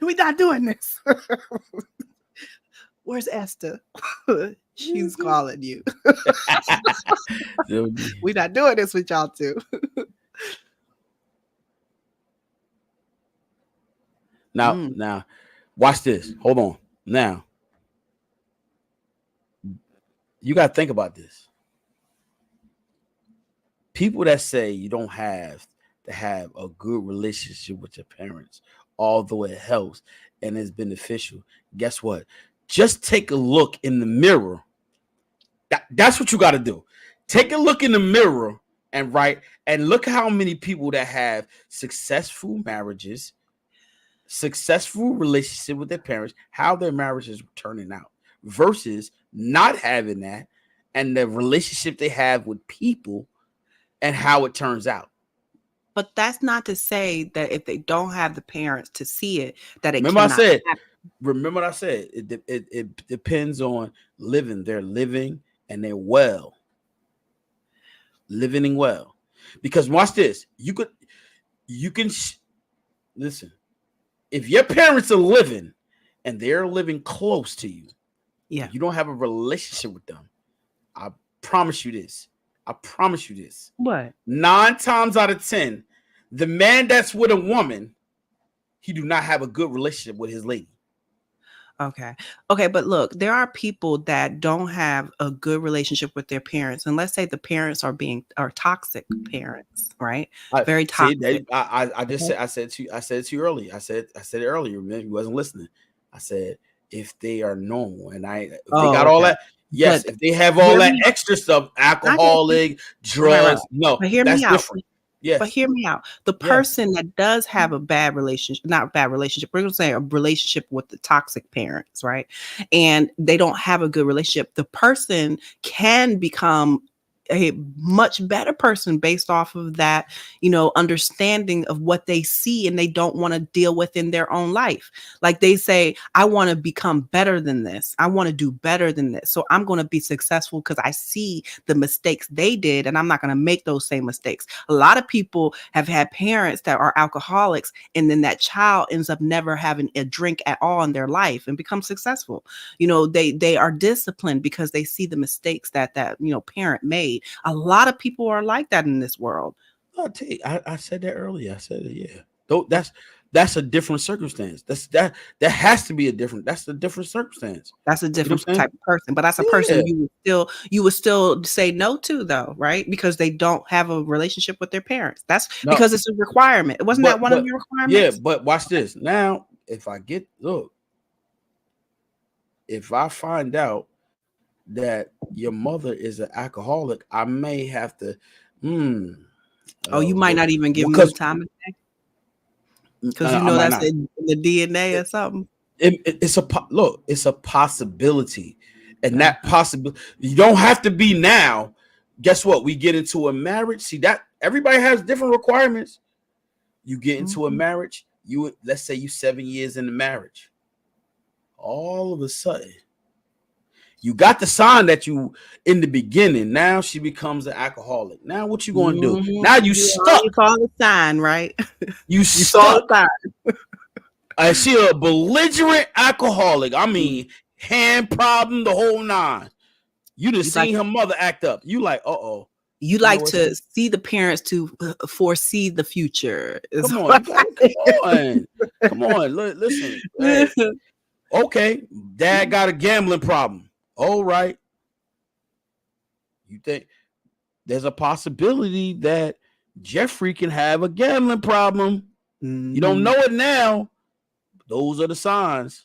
We're not doing this. Where's Esther? She's calling you. We're not doing this with y'all too. Now, watch this. Hold on. Now, you got to think about this. people that say you don't have to have a good relationship with your parents, although it helps and is beneficial, guess what? Just take a look in the mirror. That's what you got to do. Take a look in the mirror and look how many people that have successful marriages, successful relationship with their parents, how their marriages are turning out versus not having that and the relationship they have with people and how it turns out. But that's not to say that if they don't have the parents to see it, that it Remember I cannot said, happen. remember what I said, it depends on living. They're living and they're well. Living well. Because watch this. You can listen. If your parents are living and they're living close to you, Yeah. you don't have a relationship with them. I promise you this. I promise you this. What? 9 times out of 10, the man that's with a woman, he do not have a good relationship with his lady. Okay. Okay, but look, there are people that don't have a good relationship with their parents, and let's say the parents are toxic parents, right? Very toxic. I just said I said to you earlier. I said it earlier, man. You wasn't listening. I said if they are normal and if they got all that, yes, But if they have all that extra stuff, alcoholic, drugs, no, but hear that's me out. different. Yes. But hear me out. The person that does have a bad relationship, not a bad relationship, we're going to say a relationship with the toxic parents, right? And they don't have a good relationship. The person can become a much better person based off of that, understanding of what they see and they don't want to deal with in their own life. Like they say, I want to become better than this. I want to do better than this. So I'm going to be successful because I see the mistakes they did and I'm not going to make those same mistakes. A lot of people have had parents that are alcoholics and then that child ends up never having a drink at all in their life and become successful. They are disciplined because they see the mistakes that parent made. A lot of people are like that in this world. I'll tell you, I said that earlier. I said it, yeah. Though that's a different circumstance. That has to be that's a different circumstance. That's a different type of person. But that's a person you would still say no to, though, right? Because they don't have a relationship with their parents. Because it's a requirement. Wasn't that one of your requirements? Yeah, but watch this. Now, if I find out that your mother is an alcoholic, I may have to. You might not even give them the time of day because that's in the DNA or something. It's a possibility, and that possibility you don't have to be now. Guess what? We get into a marriage. See that everybody has different requirements. You get into a marriage. Let's say you 7 years in the marriage. All of a sudden, you got the sign that you in the beginning. Now she becomes an alcoholic. Now what you going to do? Now you stuck. You saw the sign, right? You saw the sign. I see a belligerent alcoholic. I mean, hand problem, the whole 9. You just seen her mother act up. You like, uh-oh. You like to see the parents to foresee the future. Come on. Listen. Hey. Okay, dad got a gambling problem. All right. You think there's a possibility that Jeffrey can have a gambling problem? You don't know it now. Those are the signs.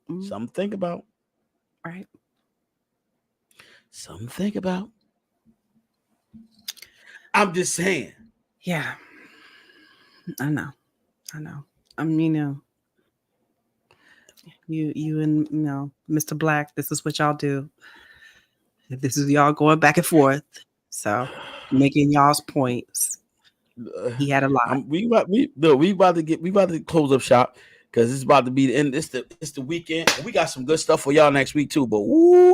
Something to think about. Right. Something to think about. I'm just saying. Yeah. I know. I mean, you and Mr. Black, this is what y'all do. This is y'all going back and forth. So making y'all's points. He had a lot. We about to close up shop because it's about to be the end. It's the weekend. We got some good stuff for y'all next week too. But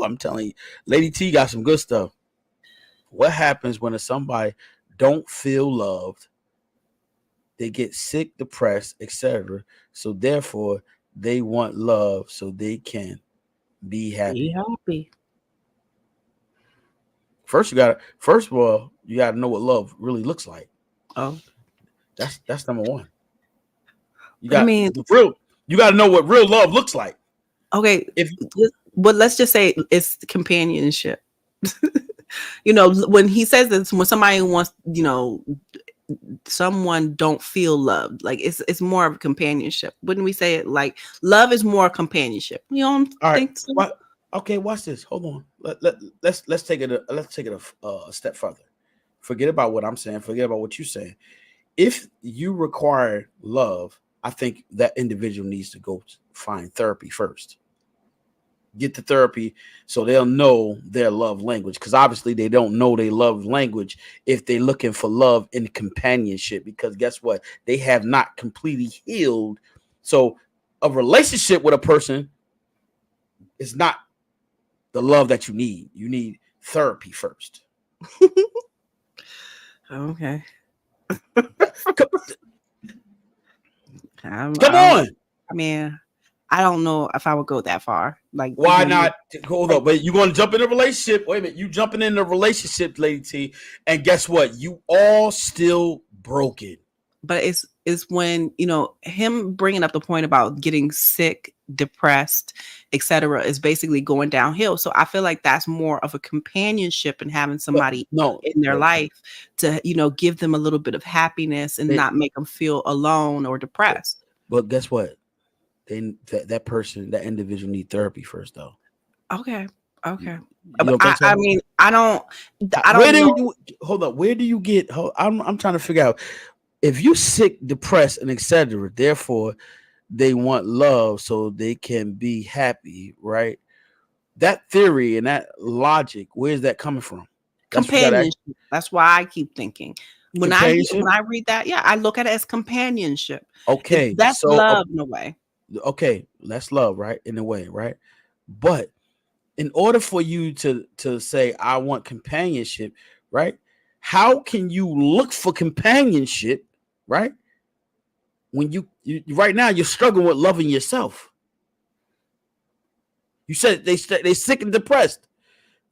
I'm telling you, Lady T got some good stuff. What happens when somebody don't feel loved? They get sick, depressed, etc. So therefore, they want love so they can be happy. Be happy. First of all, you gotta know what love really looks like. Oh, that's number one. You gotta know what real love looks like. Okay, but let's just say it's companionship. You know, when he says this, when somebody wants, you know, someone don't feel loved, like it's more of companionship. Wouldn't we say it like love is more companionship? You don't All right. think so? What? Okay, watch this. Hold on. Let's take it. Let's take it a step further. Forget about what I'm saying. Forget about what you're saying. If you require love, I think that individual needs to go find therapy first. Get the therapy so they'll know their love language. Because obviously they don't know their love language if they're looking for love and companionship. Because guess what? They have not completely healed. So a relationship with a person is not the love that you need. You need therapy first. Okay. Come, I'm, come I'm, on. I mean, I don't know if I would go that far. Like, you Why know, not? Hold like, up. Wait, you going to jump in a relationship? Wait a minute. You jumping in a relationship, Lady T, and guess what? You all still broken. but it's when, you know, him bringing up the point about getting sick, depressed, etc., is basically going downhill. So I feel like that's more of a companionship and having But somebody no, in their life to, you know, give them a little bit of happiness and they, not make them feel alone or depressed. but guess what? That person, that individual need therapy first, though. Okay. Okay. You don't think I so? mean, I Where don't do know. you hold up? Where do you get? I'm trying to figure out if you sick, depressed, and etc. Therefore, they want love so they can be happy, right? That theory and that logic, where's that coming from? That's what you got to ask. Companionship. That's why I keep thinking. Companionship. When I read that, yeah, I look at it as companionship. Okay, That's so love in a way. okay, that's love, right? In a way, right? But in order for you to say I want companionship, right? How can you look for companionship, right? When you right now you're struggling with loving yourself. You said they sick and depressed.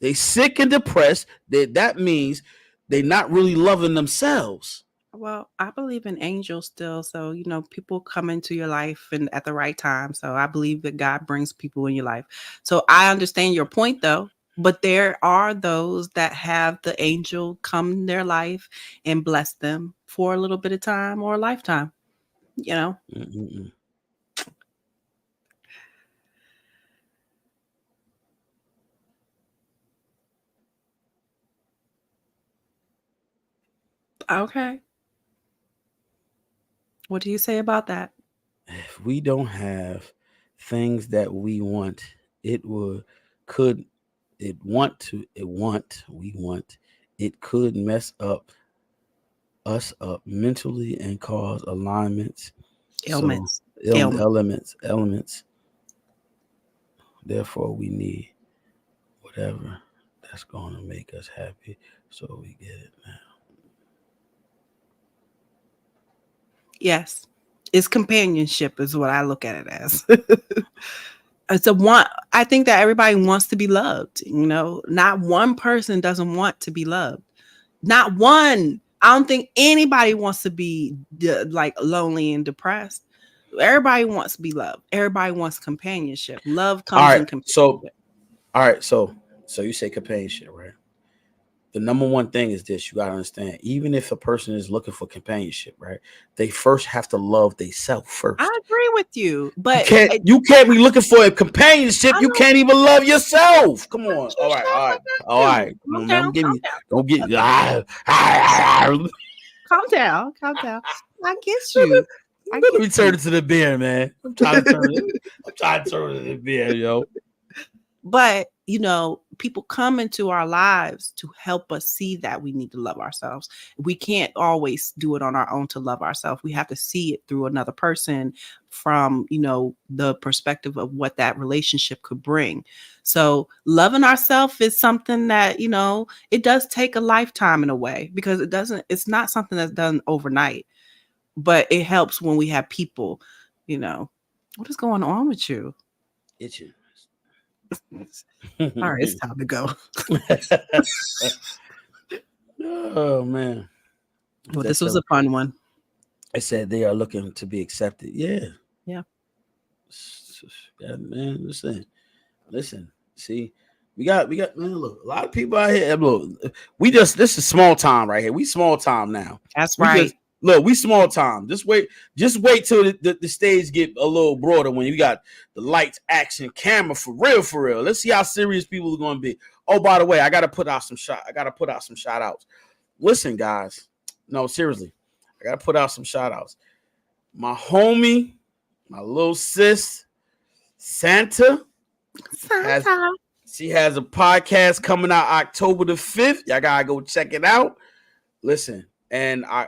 They sick and depressed. That means they're not really loving themselves. Well, I believe in angels still. So, you know, people come into your life and at the right time. So I believe that God brings people in your life. So I understand your point though. But there are those that have the angel come in their life and bless them for a little bit of time or a lifetime, you know. Mm-mm-mm. Okay. What do you say about that? If we don't have things that we want, it will could it want to it want we want it could mess us up mentally and cause alignments. So Ailments. Ailments. elements. Therefore, we need whatever that's going to make us happy. So we get it now. Yes. It's companionship is what I look at it as. It's a want. I think that everybody wants to be loved, you know. Not one person doesn't want to be loved. Not one. I don't think anybody wants to be like lonely and depressed. Everybody wants to be loved. Everybody wants companionship. Love All comes right. in So companionship. all right. So you say companionship, right? The number one thing is this: you gotta understand. Even if a person is looking for companionship, right? They first have to love themselves I first. agree with you, You but can't you can't be looking for a companionship. I You know can't even love yourself. Come I on. got you, Chef. I got All you. right. Come Calm on, man. down. Calm down. Don't get Calm down. Calm down. I get you. I let get me turn you. it to the beer, man. I'm trying to turn it to the beer, yo. But, you know, people come into our lives to help us see that we need to love ourselves. We can't always do it on our own to love ourselves. We have to see it through another person from, you know, the perspective of what that relationship could bring. So, loving ourselves is something that, you know, it does take a lifetime in a way because it's not something that's done overnight, but it helps when we have people, you know. What is going on with you? Itching. All right, it's time to go. Oh man. Well, That's this was so a fun one. I said they are looking to be accepted. Yeah. Yeah. Yeah, man, listen. See, We got man, look, a lot of people out here. Look, this is small time right here. We small time now. That's We right. just look, we small time. Just wait till the stage get a little broader when you got the lights, action, camera for real, for real. Let's see how serious people are gonna be. Oh, by the way, I gotta put out some shout outs. Listen, guys. No, seriously, I gotta put out some shout outs. My homie, my little sis, Santa has she has a podcast coming out October the 5th. Y'all gotta go check it out. Listen, and I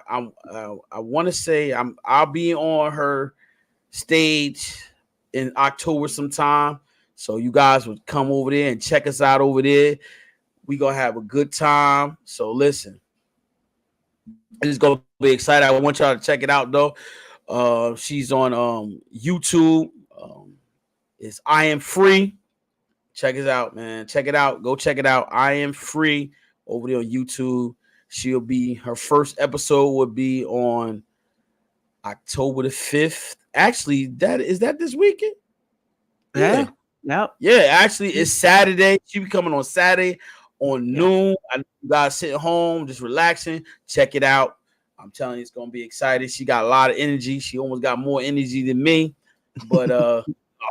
want to say I'll be on her stage in October sometime. So you guys would come over there and check us out over there. We gonna have a good time. So listen, it's gonna be exciting. I want y'all to check it out though. She's on YouTube. It's I Am Free. Check it out, man. Check it out. Go check it out. I Am Free over there on YouTube. Her first episode would be on October the 5th. Actually, is that this weekend? Yeah. Yep. Yeah, actually, it's Saturday. She be coming on Saturday on noon. I know you guys sitting home, just relaxing. Check it out. I'm telling you, it's gonna be exciting. She got a lot of energy. She almost got more energy than me. But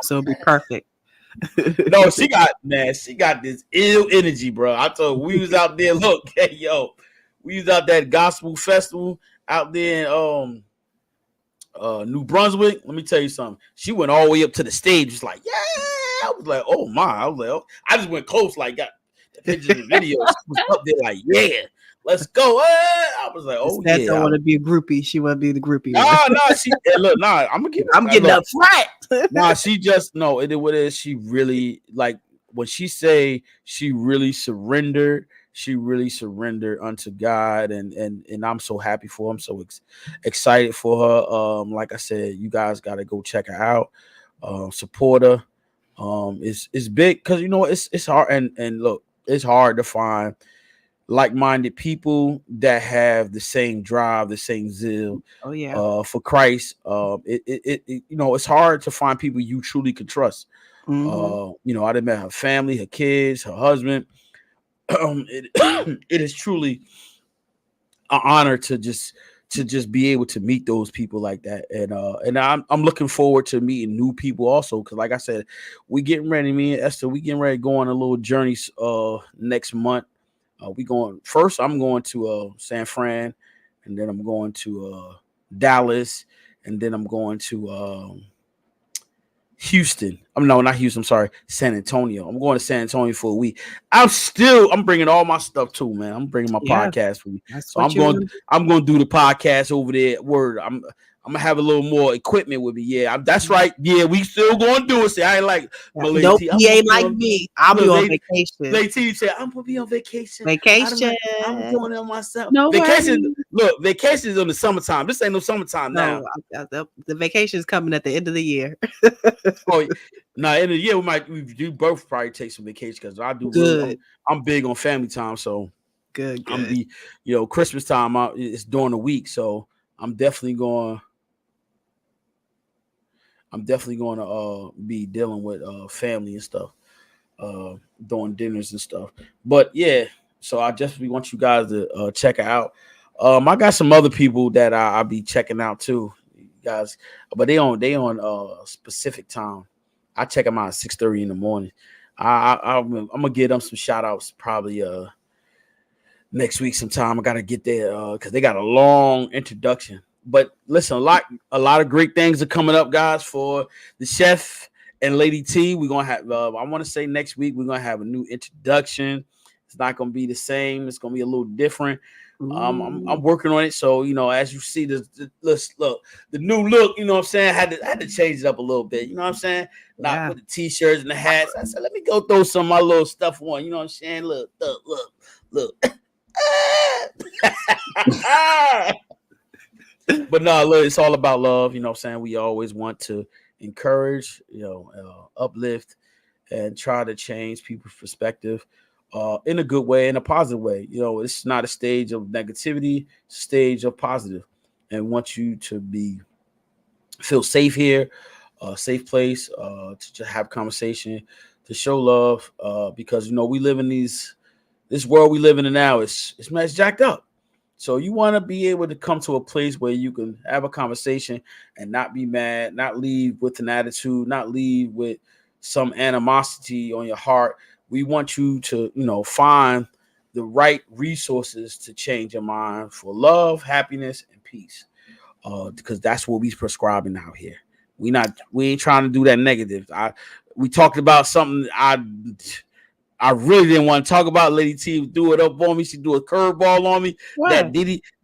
so it'll be perfect. No, she got this ill energy, bro. I told her, we was out there. Look, hey, yo, we was out that gospel festival out there in New Brunswick. Let me tell you something. She went all the way up to the stage. Just like, yeah. I was like, oh my. I was like, oh. I just went close, like got the pictures and videos. She was up there like, yeah, let's go. I was like, oh yeah. Don't want to be a groupie. She want to be the groupie. No. I'm getting up front. She just what it is. She really, like, when she say she really surrendered. She really surrendered unto God, and I'm so happy for her. I'm so excited for her. Like I said, you guys got to go check her out, support her. It's big because it's hard, and look, it's hard to find like-minded people that have the same drive, the same zeal. Oh yeah, for Christ. It's hard to find people you truly can trust. Mm-hmm. I done met her family, her kids, her husband. It is truly an honor to just be able to meet those people like that, and I'm looking forward to meeting new people also, because like I said, me and Esther, we getting ready to go on a little journey next month. I'm going to San Fran, and then I'm going to Dallas, and then I'm going to Houston. Not Houston. I'm sorry, San Antonio. I'm going to San Antonio for a week. I'm bringing all my stuff too, man. I'm bringing my podcast for me. So I'm going to do the podcast over there. I'm gonna have a little more equipment with me. Yeah, that's right. Yeah, we still going to do it. See, I ain't like nope, he ain't like me. I'll be on vacation. Lady said, I'm gonna be on vacation. I'm doing it myself. No vacation. Look, vacation is in the summertime. This ain't no summertime now. The vacation is coming at the end of the year. Oh, no, end of the year we both probably take some vacation, because I do. Good. I'm big on family time, so good. I'm Christmas time. It's during the week, so I'm definitely going to be dealing with family and stuff, doing dinners and stuff. But yeah, so I definitely want you guys to check it out. I got some other people that I'll be checking out too, guys, but they on specific time. I check them out at 6:30 in the morning. I'm gonna give them some shout outs probably next week sometime. I gotta get there because they got a long introduction. But listen, a lot of great things are coming up, guys, for the chef and Lady T. We're gonna have I want to say next week we're gonna have a new introduction. It's not gonna be the same, it's gonna be a little different. I'm working on it. So, as you see the new look, you know what I'm saying? I had to change it up a little bit, you know what I'm saying? Not with the t-shirts and the hats. I said, let me go throw some of my little stuff on, you know what I'm saying? Look. But no, look, it's all about love, you know what I'm saying? We always want to encourage, uplift, and try to change people's perspective in a good way, in a positive way. It's not a stage of negativity, it's a stage of positive. And want you to feel safe here, a safe place to have conversation, to show love, because we live in this world we live in now. It's jacked up. So you want to be able to come to a place where you can have a conversation and not be mad, not leave with an attitude, not leave with some animosity on your heart. We want you to, find the right resources to change your mind for love, happiness, and peace. Because that's what we prescribing out here. We ain't trying to do that negative. We talked about something I really didn't want to talk about. Lady T threw it up on me. She threw a curveball on me. What?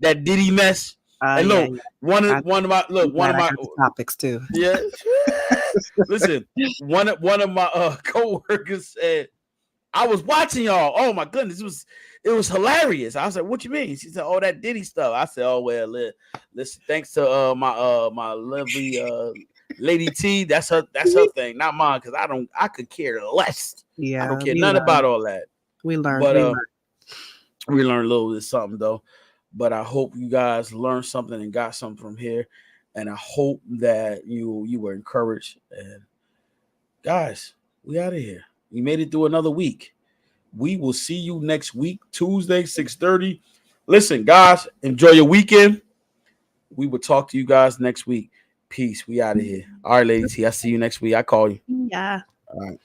That Diddy mess. And look, one of my topics too. Yeah. Listen, one of my co-workers said, I was watching y'all. Oh my goodness, it was hilarious. I was like, "What you mean?" She said, "Oh, that Diddy stuff." I said, "Oh well, listen. Thanks to my lovely Lady T. That's her thing, not mine. Because I could care less. Yeah, I don't care nothing about all that. We learned, but we learned a little bit of something though. But I hope you guys learned something and got something from here, and I hope that you were encouraged. And guys, we out of here. We made it through another week. We will see you next week, Tuesday, 6:30. Listen, guys, enjoy your weekend. We will talk to you guys next week. Peace. We out of here. All right, Lady T. I see you next week. I call you. Yeah. All right.